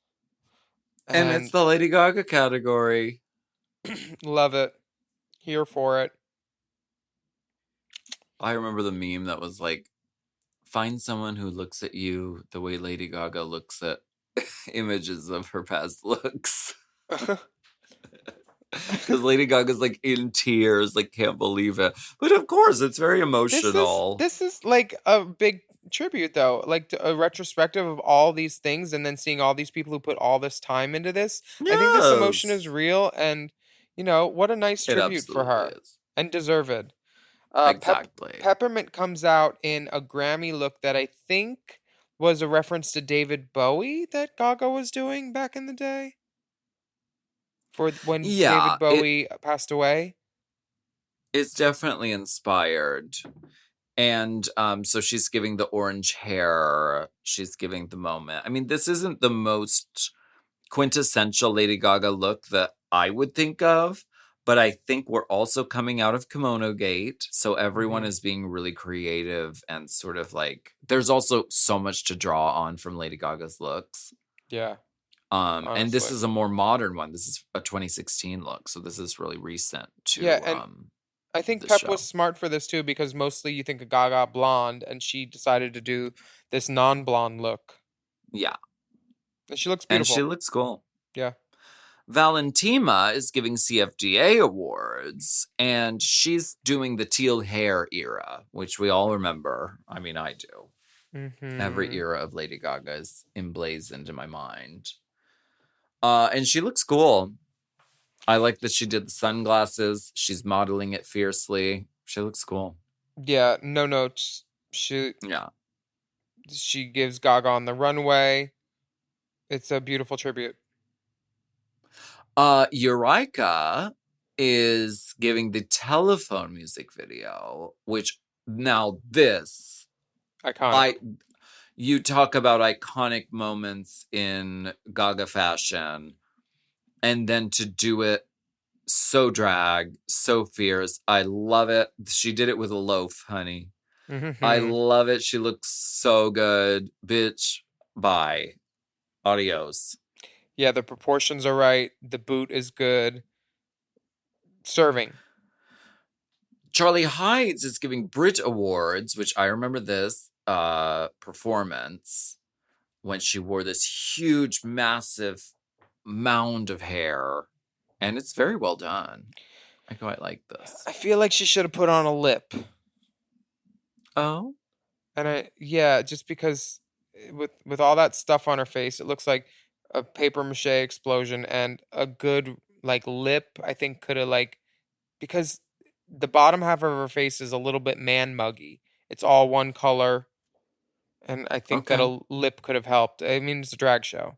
And it's the Lady Gaga category. Love it. Here for it. I remember the meme that was like, find someone who looks at you the way Lady Gaga looks at images of her past looks. Because Lady Gaga's like in tears, like can't believe it. But of course, it's very emotional. This is like a big tribute, though, like a retrospective of all these things, and then seeing all these people who put all this time into this. Yes. I think this emotion is real, and what a nice tribute for her, and deserved. Exactly. Peppermint comes out in a Grammy look that I think was a reference to David Bowie that Gaga was doing back in the day. For when David Bowie passed away? It's definitely inspired. And so she's giving the orange hair. She's giving the moment. I mean, this isn't the most quintessential Lady Gaga look that I would think of. But I think we're also coming out of Kimono Gate. So everyone is being really creative and sort of like... There's also so much to draw on from Lady Gaga's looks. Yeah. And this is a more modern one. This is a 2016 look, so this is really recent to and I think Pep was smart for this too, because mostly you think of Gaga blonde, and she decided to do this non-blonde look. Yeah. And she looks beautiful. And she looks cool. Yeah. Valentina is giving CFDA awards, and she's doing the teal hair era, which we all remember. I mean, I do. Every era of Lady Gaga is emblazoned in my mind. And she looks cool. I like that she did the sunglasses. She's modeling it fiercely. She looks cool. Yeah, no notes. She gives Gaga on the runway. It's a beautiful tribute. Eureka is giving the telephone music video, which now this Iconic. you talk about iconic moments in Gaga fashion, and then to do it so drag, so fierce. I love it. She did it with a loaf, honey. I love it. She looks so good. Bitch, bye. Adios. Yeah, the proportions are right. The boot is good. Serving. Charlie Hides is giving Brit Awards, which I remember this performance when she wore this huge, massive mound of hair. And it's very well done. I quite like this. I feel like she should have put on a lip. Oh? And just because with all that stuff on her face, it looks like a paper mache explosion, and a good like lip, I think could have because the bottom half of her face is a little bit man muggy. It's all one color. And I think that a lip could have helped. I mean, it's a drag show.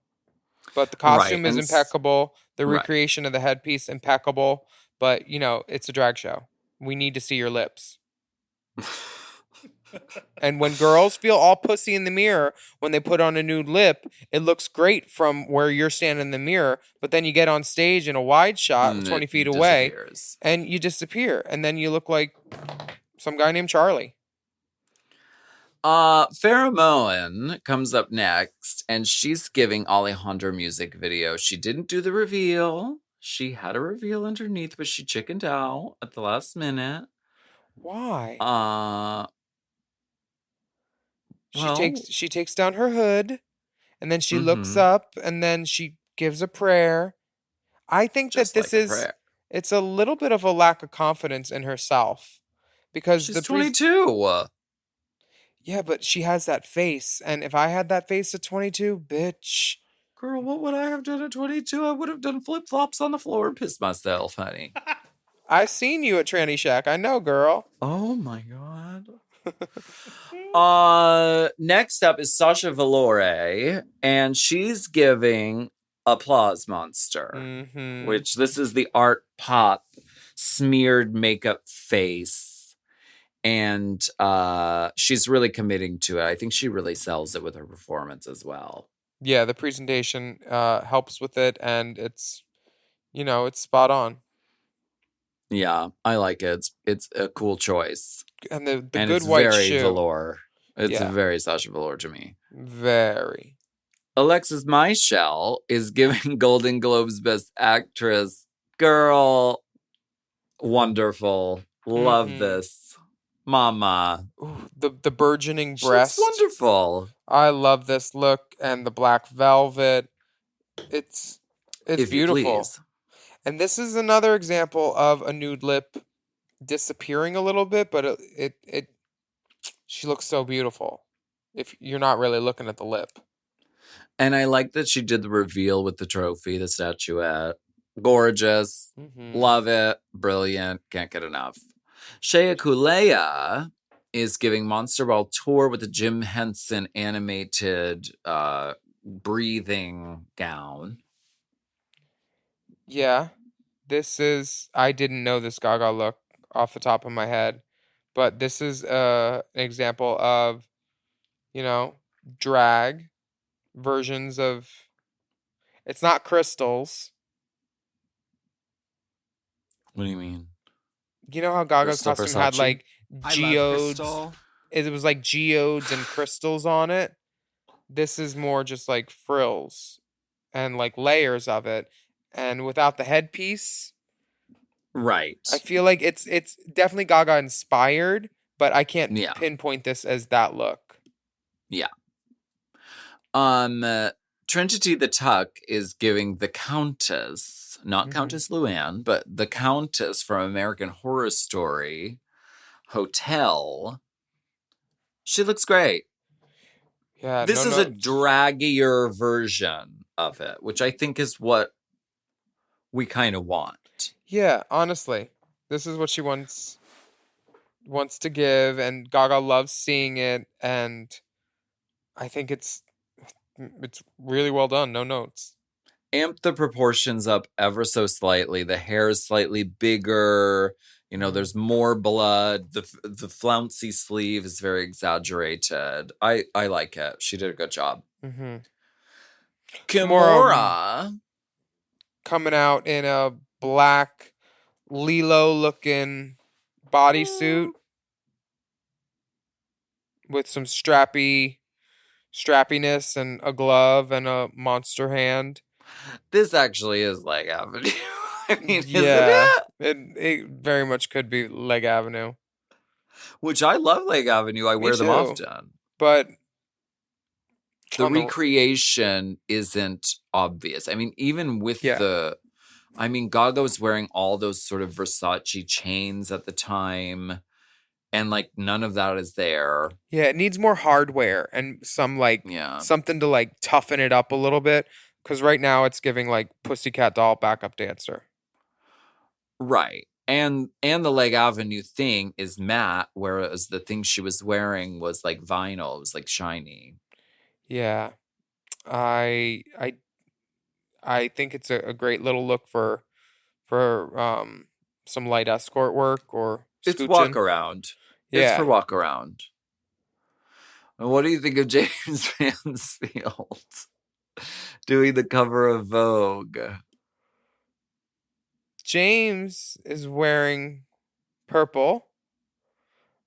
But the costume is impeccable. The recreation of the headpiece, impeccable. But, it's a drag show. We need to see your lips. And when girls feel all pussy in the mirror, when they put on a nude lip, it looks great from where you're standing in the mirror. But then you get on stage in a wide shot 20 feet away, and you disappear. And then you look like some guy named Charlie. Pheromone comes up next, and she's giving Alejandro music video. She didn't do the reveal. She had a reveal underneath, but she chickened out at the last minute. Why? She takes down her hood, and then she looks up, and then she gives a prayer. I think that it's a little bit of a lack of confidence in herself, because she's 22. Yeah, but she has that face, and if I had that face at 22, bitch. Girl, what would I have done at 22? I would have done flip-flops on the floor and pissed myself, honey. I seen you at Tranny Shack. I know, girl. Oh, my God. Next up is Sasha Velour, and she's giving Applause Monster, which this is the art pop smeared makeup face. And she's really committing to it. I think she really sells it with her performance as well. Yeah, the presentation helps with it, and it's, it's spot on. Yeah, I like it. It's a cool choice. And the good white shoe. It's very velour. It's very Sasha Velour to me. Very. Alexis Michelle is giving Golden Globes Best Actress. Girl, wonderful. Love this. Mama. Ooh, the burgeoning breast. She's wonderful. I love this look, and the black velvet. It's beautiful. And this is another example of a nude lip disappearing a little bit, but she looks so beautiful if you're not really looking at the lip. And I like that she did the reveal with the trophy, the statuette. Gorgeous. Love it. Brilliant. Can't get enough. Shea Coulee is giving Monster Ball Tour with a Jim Henson animated breathing gown. Yeah. I didn't know this Gaga look off the top of my head, but this is an example of, drag versions of, it's not crystals. What do you mean? You know how Gaga's costume had like geodes? It was like geodes and crystals on it. This is more just like frills and like layers of it. And without the headpiece. Right. I feel like it's definitely Gaga inspired, but I can't pinpoint this as that look. Yeah. Trinity the Tuck is giving the Countess, not Countess Luann, but the Countess from American Horror Story Hotel. She looks great. Yeah, this is a draggier version of it, which I think is what we kind of want. Yeah, honestly, this is what she wants to give, and Gaga loves seeing it, and I think it's really well done. No notes. amped the proportions up ever so slightly. The hair is slightly bigger. You know, there's more blood. The flouncy sleeve is very exaggerated. I like it. She did a good job. Mm-hmm. Kimura. Coming out in a black Lilo-looking bodysuit with some strappiness and a glove and a monster hand. This actually is Leg Avenue. I mean, Yeah, isn't it? it very much could be Leg Avenue. Which I love Leg Avenue. I Me wear them too. often. But The recreation isn't obvious. I mean, even with Gaga was wearing all those sort of Versace chains at the time, and like none of that is there. Yeah, it needs more hardware and some something to like toughen it up a little bit. Because right now it's giving like Pussycat Doll backup dancer. Right. And the Leg Avenue thing is matte, whereas the thing she was wearing was like vinyl. It was like shiny. Yeah, I think it's a great little look for some light escort work or It's scooching. walk around. Yeah. It's for walk around. And what do you think of James Mansfield doing the cover of Vogue? James is wearing purple.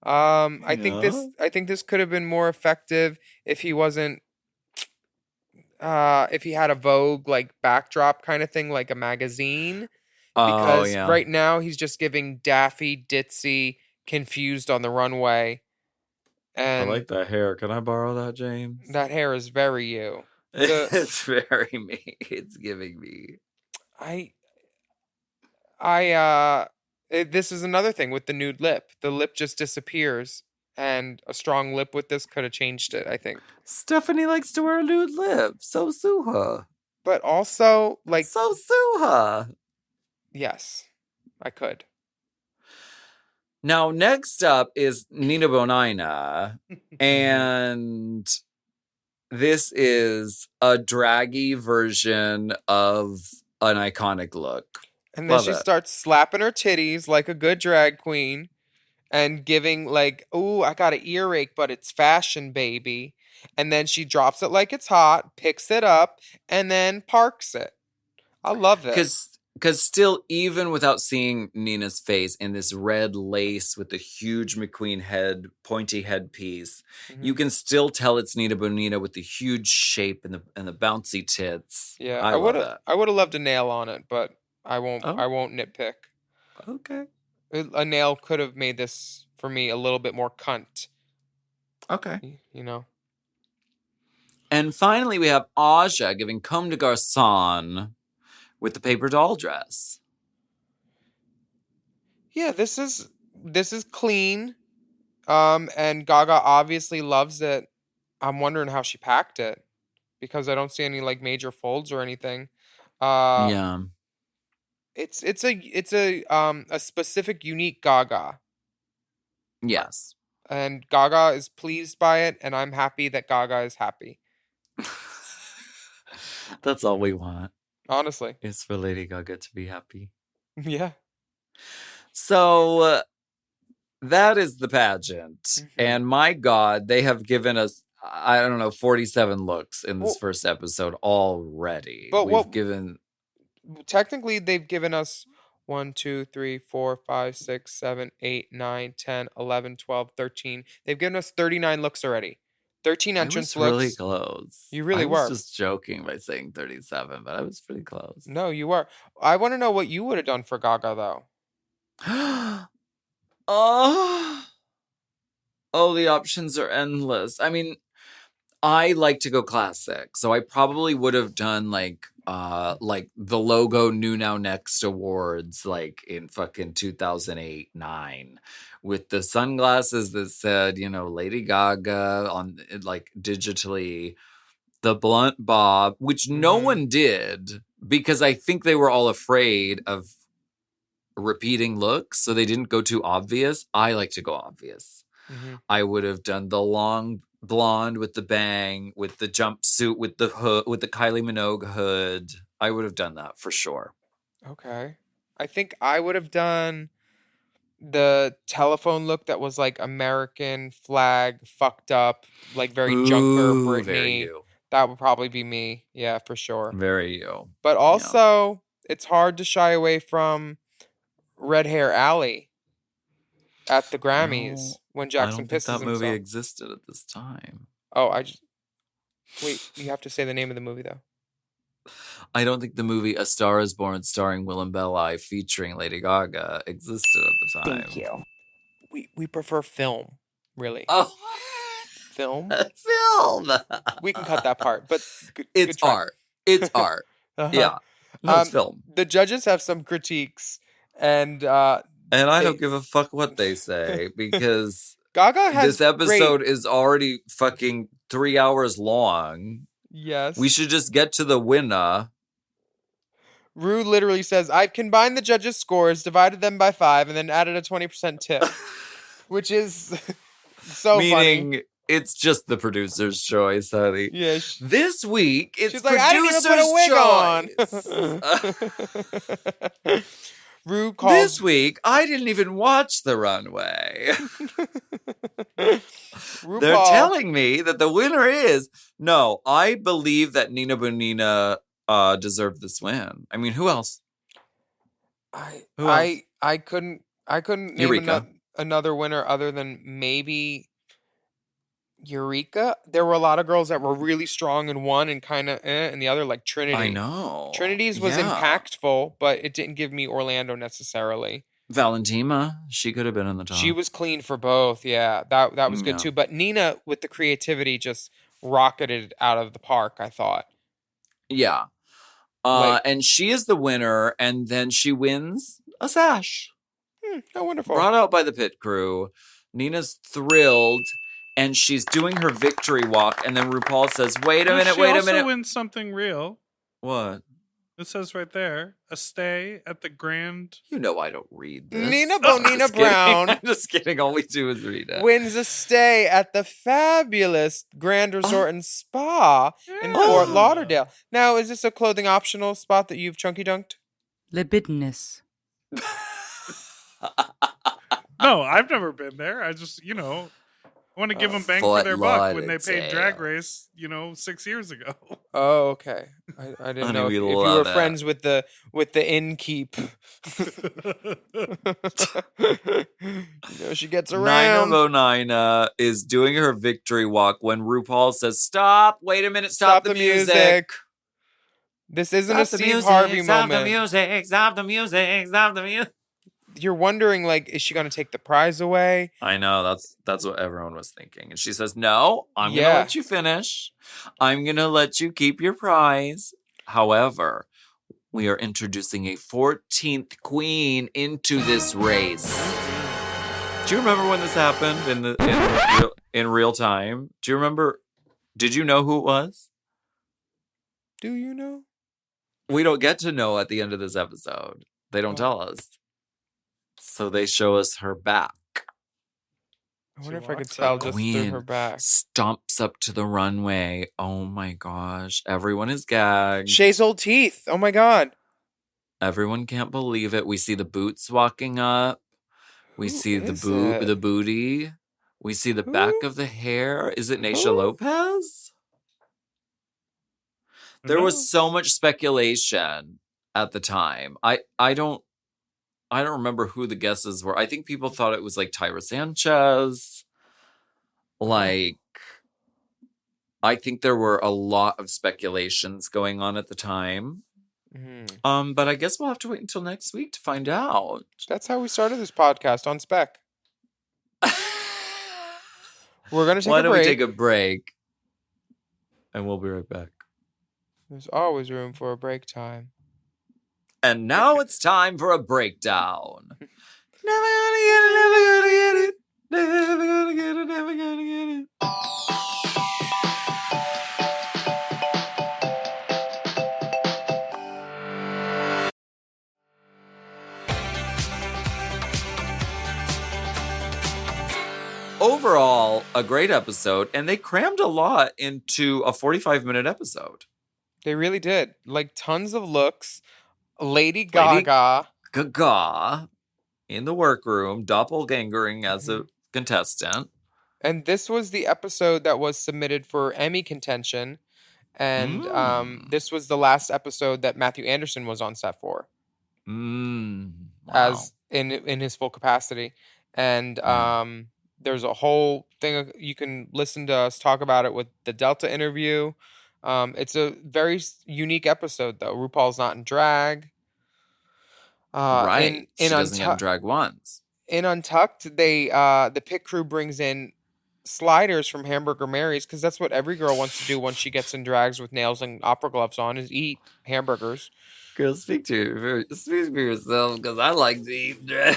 I think this could have been more effective if he wasn't if he had a Vogue like backdrop kind of thing, like a magazine. Because right now he's just giving daffy, ditzy, confused on the runway. And I like that hair. Can I borrow that, James? That hair is very you. It's very me. It's giving me. This is another thing with the nude lip. The lip just disappears, and a strong lip with this could have changed it, I think. Stephanie likes to wear a nude lip. So sue her. But also, like... So sue her. Yes, I could. Now, next up is Nina Bonina. And this is a draggy version of an iconic look. And then she starts slapping her titties like a good drag queen and giving like, ooh, I got an earache, but it's fashion, baby. And then she drops it like it's hot, picks it up, and then parks it. I love this. Because still, even without seeing Nina's face in this red lace with the huge McQueen pointy headpiece, you can still tell it's Nina Bonina with the huge shape and the bouncy tits. Yeah, I would have loved a nail on it, but I won't. I won't nitpick. Okay. A nail could have made this for me a little bit more cunt. Okay. You know. And finally, we have Aja giving Comme des Garçons with the paper doll dress. Yeah, this is clean. And Gaga obviously loves it. I'm wondering how she packed it because I don't see any like major folds or anything. Yeah. It's a specific unique Gaga. Yes. And Gaga is pleased by it, and I'm happy that Gaga is happy. That's all we want. Honestly. It's for Lady Gaga to be happy. Yeah. So that is the pageant. Mm-hmm. And my God, they have given us, 47 looks in this first episode already. But technically, they've given us 1, 2, 3, 4, 5, 6, 7, 8, 9, 10, 11, 12, 13. They've given us 39 looks already. 13 entrance looks. Really close. You really were. I was just joking by saying 37, but I was pretty close. No, you were. I want to know what you would have done for Gaga, though. Oh, the options are endless. I mean, I like to go classic, so I probably would have done like the logo New Now Next Awards, like in fucking 2008-9, with the sunglasses that said, Lady Gaga on like digitally, the blunt bob, which no one did because I think they were all afraid of repeating looks, so they didn't go too obvious. I like to go obvious. Mm-hmm. I would have done the long blonde with the bang, with the jumpsuit, with the hood, with the Kylie Minogue hood. I would have done that for sure. Okay. I think I would have done the telephone look that was like American flag fucked up, like very Junker Ooh, Britney. very you. That would probably be me. Yeah, for sure. Very you. But also, it's hard to shy away from Red Hair Alley at the Grammys when Jackson pisses I don't think that movie himself. existed at this time. Oh, wait, you have to say the name of the movie though. I don't think the movie A Star Is Born starring Willam Belli featuring Lady Gaga existed at the time. Thank you. We prefer film, really. Oh, Film? film. We can cut that part, but It's good try. art. It's art. Uh-huh. Yeah. No, it's film. The judges have some critiques, and I don't give a fuck what they say because Gaga has this episode is already fucking 3 hours long. Yes. We should just get to the winner. Rue literally says, I've combined the judges' scores, divided them by 5, and then added a 20% tip. Which is so Meaning, funny. it's just the producer's choice, honey. Yeah. This week, it's She's like, I didn't even producer's put a wig on. Rue calls. This week, I didn't even watch the runway. They're telling me that the winner is... No, I believe that Nina Bonina deserved this win. I mean, who else? I couldn't name Eureka. another winner other than maybe Eureka. There were a lot of girls that were really strong in one and kind of and the other, like Trinity. I know. Trinity's was impactful, but it didn't give me Orlando necessarily. Valentina, she could have been in the top. She was clean for both. Yeah, that was good too. But Nina, with the creativity, just rocketed out of the park, I thought. Yeah. And she is the winner, and then she wins a sash. How wonderful. Brought out by the pit crew. Nina's thrilled, and she's doing her victory walk, and then RuPaul says, wait a minute. She also wins something real. What? It says right there, a stay at the Grand. You know I don't read this. Nina Bonina Brown. I'm just kidding. All we do is read it. Wins a stay at the fabulous Grand Resort and Spa in Fort Lauderdale. Now, is this a clothing optional spot that you've chunky dunked? Libidinous. No, I've never been there. I just, I want to give them bang for their buck when they paid Drag Race, 6 years ago. Oh, okay. I didn't know if you were friends with the innkeep. She gets around. Nina Bonina is doing her victory walk when RuPaul says, stop, wait a minute, stop the music. This isn't a Steve Harvey moment. Stop the music, stop the music, stop the music. You're wondering, like, is she going to take the prize away? I know, that's what everyone was thinking. And she says, no, I'm going to let you finish. I'm going to let you keep your prize. However, we are introducing a 14th queen into this race. Do you remember when this happened in real time? Do you remember? Did you know who it was? Do you know? We don't get to know at the end of this episode. They don't tell us. So they show us her back. I wonder if I could tell just through her back. Stomps up to the runway. Oh my gosh. Everyone is gagged. Shay's old teeth. Oh my God. Everyone can't believe it. We see the boots walking up. We see the booty. We see the back of the hair. Is it Naysha Lopez? There was so much speculation at the time. I don't remember who the guesses were. I think people thought it was like Tyra Sanchez. Like, I think there were a lot of speculations going on at the time. Mm-hmm. But I guess we'll have to wait until next week to find out. That's how we started this podcast, on spec. We're going to take a break. Why don't we take a break? And we'll be right back. There's always room for a break time. And now it's time for a breakdown. Never gonna get it, never gonna get it. Never gonna get it, never gonna get it. Overall, a great episode, and they crammed a lot into a 45-minute episode. They really did. Like, tons of looks. Lady Lady Gaga. Gaga in the workroom, doppelgangering as a Mhm. contestant. And this was the episode that was submitted for Emmy contention. And this was the last episode that Matthew Anderson was on set for. Wow. As in his full capacity. And there's a whole thing you can listen to us talk about it with the Delta interview. It's a very unique episode though. RuPaul's not in drag. Right. In She doesn't get in drag once. In Untucked, they the pit crew brings in sliders from Hamburger Mary's because that's what every girl wants to do once she gets in drags with nails and opera gloves on is eat hamburgers. Girl, speak for yourself because I like to eat drag.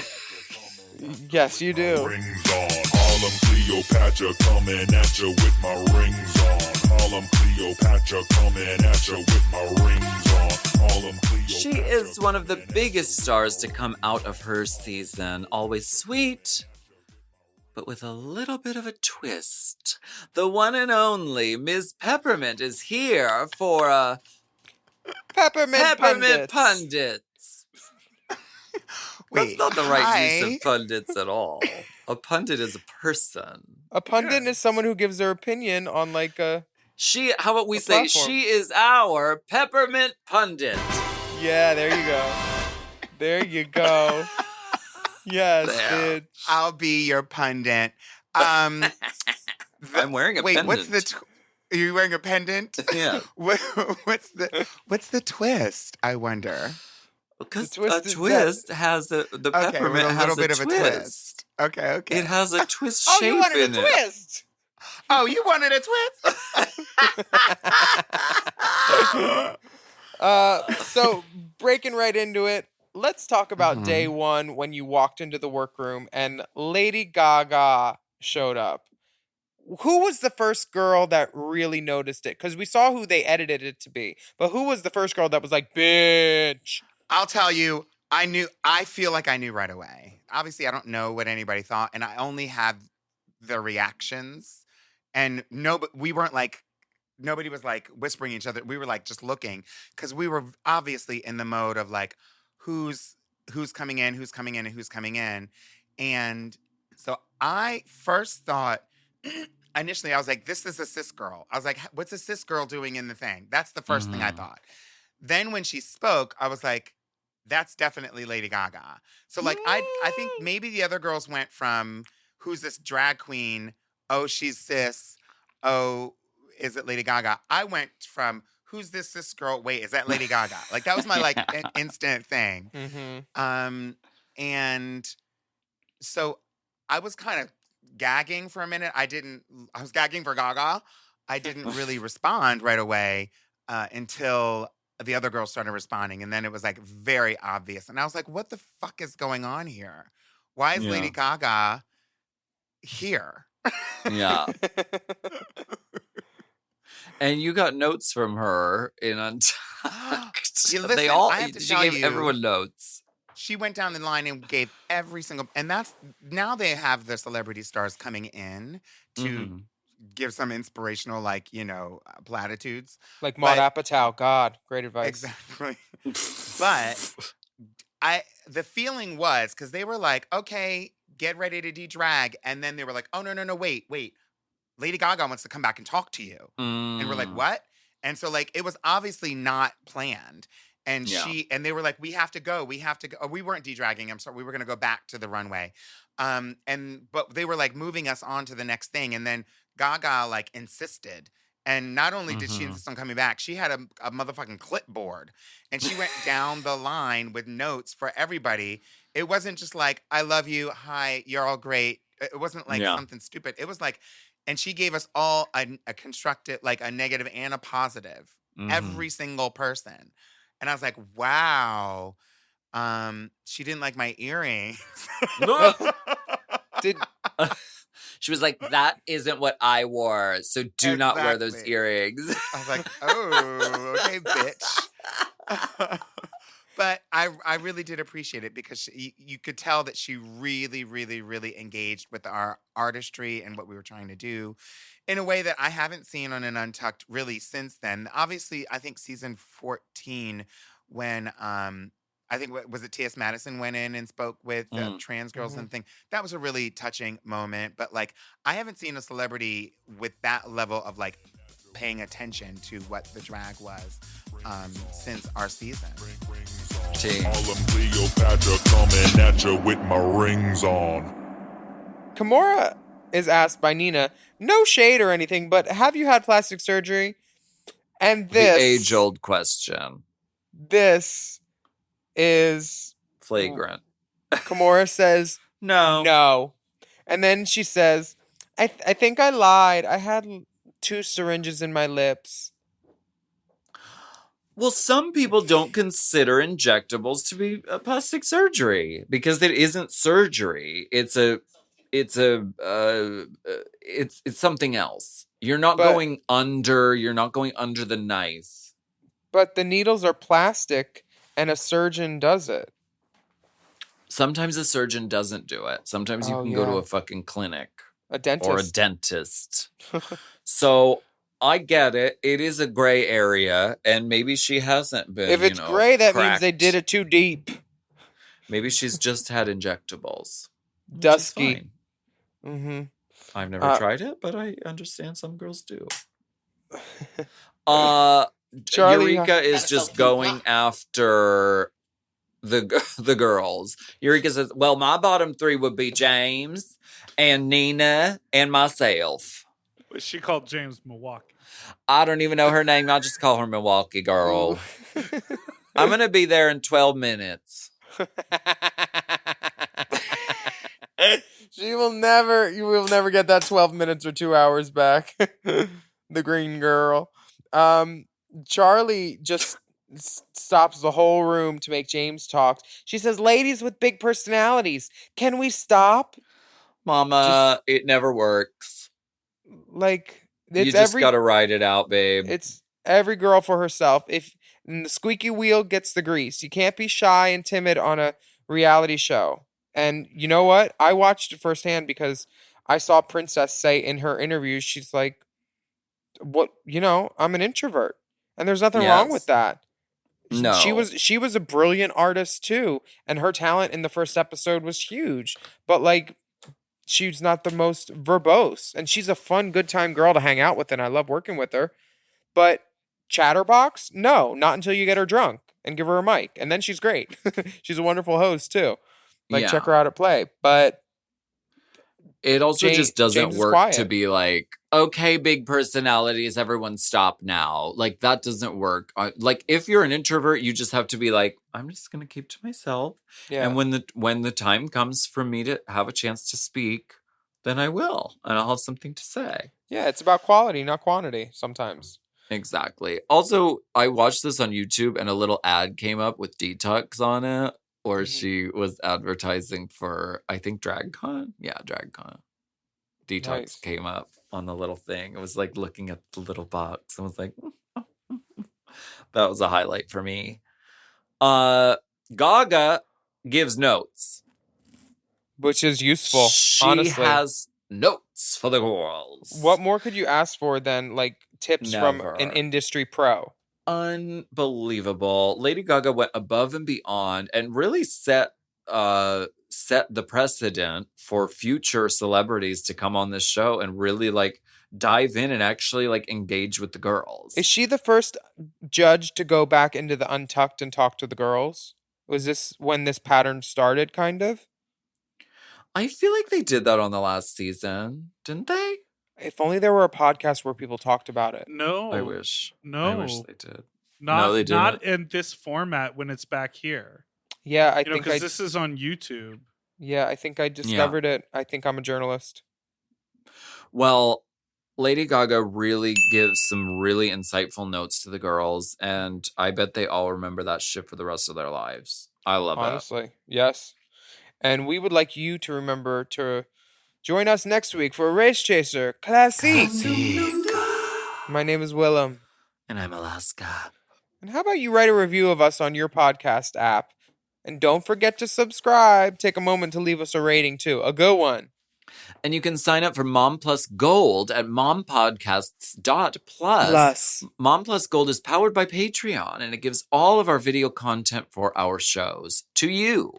Yes, you do. Rings on, Harlem Cleopatra coming at you with my rings on. Harlem Cleopatra coming at you with my rings on. Harlem Cleopatra. She is one of the biggest stars to come out of her season. Always sweet, but with a little bit of a twist. The one and only Ms. Peppermint is here for Peppermint Pundits. Wait, That's not the right hi. use of pundits at all. A pundit is a person. A pundit is someone who gives their opinion on like a. How about we say platform. she is our Peppermint Pundit? Yeah, there you go. There you go. Yes, There. bitch. I'll be your pundit. I'm wearing a Wait, pendant. what's the? Are you wearing a pendant? Yeah. What's the twist? I wonder. Because The twist a is twist has the Okay, peppermint with a has little bit of a twist. twist. Okay. It has a twist Oh, shape you wanted a in it. twist. Oh, you wanted a twist? So breaking right into it, let's talk about Mhm. day one when you walked into the workroom and Lady Gaga showed up. Who was the first girl that really noticed it? Because we saw who they edited it to be, but who was the first girl that was like, bitch? I'll tell you, I feel like I knew right away. Obviously, I don't know what anybody thought, and I only had the reactions. And we weren't like, nobody was like whispering each other. We were like just looking because we were obviously in the mode of like, who's coming in, who's coming in, and who's coming in. And so I first thought, initially, I was like, this is a cis girl. I was like, what's a cis girl doing in the thing? That's the first thing I thought. Then when she spoke, I was like, that's definitely Lady Gaga. So like I think maybe the other girls went from who's this drag queen? Oh, she's cis. Oh, is it Lady Gaga? I went from who's this cis girl? Wait, is that Lady Gaga? Like that was my like instant thing. Mm-hmm. And so I was kind of gagging for a minute. I was gagging for Gaga. I didn't really respond right away until the other girls started responding. And then it was like very obvious. And I was like, what the fuck is going on here? Why is Lady Gaga here? Yeah. And you got notes from her in Untucked. Yeah, listen, they all I have to she tell gave you, everyone notes. She went down the line and gave every single, and that's now they have the celebrity stars coming in to give some inspirational, like, platitudes. Like Maud But- Apatow. God, great advice. Exactly. But the feeling was, because they were like, okay, get ready to de-drag. And then they were like, oh, no, wait. Lady Gaga wants to come back and talk to you. And we're like, what? And so like, it was obviously not planned. And and they were like, we have to go. Oh, we weren't de-dragging. I'm sorry. We were going to go back to the runway. But they were like moving us on to the next thing. And then Gaga like insisted. And not only did she insist on coming back, she had a motherfucking clipboard. And she went down the line with notes for everybody. It wasn't just like, I love you. Hi, you're all great. It wasn't like something stupid. It was like, and she gave us all a constructed, like a negative and a positive. Every single person. And I was like, wow. She didn't like my earrings. She was like, that isn't what I wore, so do not wear those Exactly. earrings. I was like, oh, okay, bitch. But I really did appreciate it because you could tell that she really, really, really engaged with our artistry and what we were trying to do in a way that I haven't seen on an Untucked really since then. Obviously, I think season 14 when I think was it T.S. Madison went in and spoke with the trans girls and thing. That was a really touching moment. But like, I haven't seen a celebrity with that level of like paying attention to what the drag was since our season. Harlem Cleopatra coming at you with my rings on. Kimora is asked by Nina, no shade or anything, but have you had plastic surgery? And this... The age-old question. This is... Flagrant. Kimora says, no. And then she says, I think I lied. I had 2 syringes in my lips. Well, some people don't consider injectables to be a plastic surgery because it isn't surgery. It's something else. You're not going under the knife. But the needles are plastic and a surgeon does it. Sometimes a surgeon doesn't do it. Sometimes you can go to a fucking clinic. A dentist. Or a dentist. So I get it. It is a gray area, and maybe she hasn't been. If it's gray, that cracked. means they did it too deep. Maybe she's just had injectables. Dusky. Mm-hmm. I've never tried it, but I understand some girls do. Eureka is just going after the girls. Eureka says, well, my bottom 3 would be James and Nina and myself. She called James Milwaukee. I don't even know her name. I'll just call her Milwaukee Girl. I'm going to be there in 12 minutes. You will never get that 12 minutes or 2 hours back. The green girl. Charlie just stops the whole room to make James talk. She says, ladies with big personalities, can we stop? Mama, it never works. Like, you just gotta ride it out, babe. It's every girl for herself. If the squeaky wheel gets the grease, you can't be shy and timid on a reality show. And you know what? I watched it firsthand because I saw Princess say in her interviews, she's like, "What? I'm an introvert, and there's nothing wrong with that." No, she was a brilliant artist too, and her talent in the first episode was huge. But like, she's not the most verbose, and she's a fun, good time girl to hang out with, and I love working with her. But Chatterbox, no, not until you get her drunk and give her a mic, and then she's great. She's a wonderful host too. Like, check her out at play. But it also just doesn't work to be like, okay, big personalities, everyone stop now. Like, that doesn't work. Like, if you're an introvert, you just have to be like, I'm just going to keep to myself. Yeah. And when the time comes for me to have a chance to speak, then I will. And I'll have something to say. Yeah, it's about quality, not quantity sometimes. Exactly. Also, I watched this on YouTube and a little ad came up with Detox on it. Or she was advertising for, I think, DragCon? Yeah, DragCon. Detox came up on the little thing. It was like looking at the little box. I was like, that was a highlight for me. Gaga gives notes. Which is useful, honestly. She has notes for the girls. What more could you ask for than, like, tips from an industry pro? Unbelievable. Lady Gaga went above and beyond and really set the precedent for future celebrities to come on this show and really like dive in and actually like engage with the girls. Is she the first judge to go back into the Untucked and talk to the girls? Was this when this pattern started, kind of? I feel like they did that on the last season, didn't they? If only there were a podcast where people talked about it. I wish they did. Not in this format when it's back here. Yeah, I think because this is on YouTube. Yeah, I think I discovered it. I think I'm a journalist. Well, Lady Gaga really gives some really insightful notes to the girls, and I bet they all remember that shit for the rest of their lives. I love it. Honestly, yes. And we would like you to remember to join us next week for Race Chaser Classique. My name is Willam. And I'm Alaska. And how about you write a review of us on your podcast app? And don't forget to subscribe. Take a moment to leave us a rating, too. A good one. And you can sign up for Mom Plus Gold at mompodcasts.plus. Mom Plus Gold is powered by Patreon, and it gives all of our video content for our shows to you.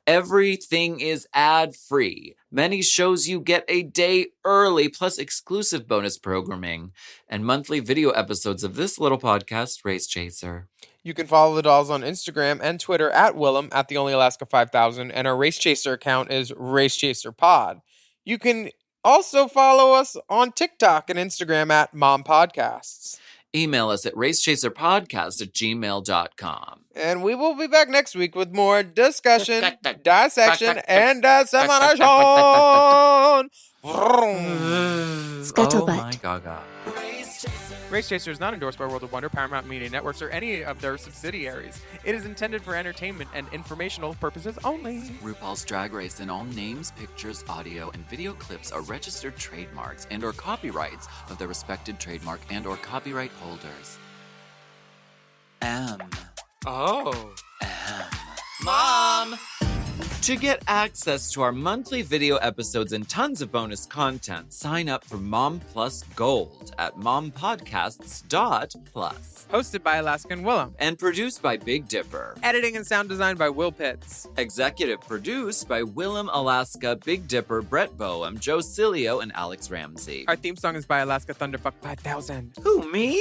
Everything is ad-free. Many shows you get a day early, plus exclusive bonus programming, and monthly video episodes of this little podcast, Race Chaser. You can follow the dolls on Instagram and Twitter at Willam at TheOnlyAlaska5000, and our Race Chaser account is Race Chaser Pod. You can also follow us on TikTok and Instagram at Mom Podcasts. Email us at racechaserpodcast@gmail.com. And we will be back next week with more discussion, dissection, and dissemination. Oh my Gaga. Race Chaser is not endorsed by World of Wonder, Paramount Media Networks, or any of their subsidiaries. It is intended for entertainment and informational purposes only. RuPaul's Drag Race and all names, pictures, audio, and video clips are registered trademarks and or copyrights of their respected trademark and or copyright holders. Mom! To get access to our monthly video episodes and tons of bonus content, sign up for Mom Plus Gold at mompodcasts.plus. Hosted by Alaska and Willam. And produced by Big Dipper. Editing and sound design by Will Pitts. Executive produced by Willam, Alaska, Big Dipper, Brett Boehm, Joe Cilio, and Alex Ramsey. Our theme song is by Alaska Thunderfuck 5000. Who, me?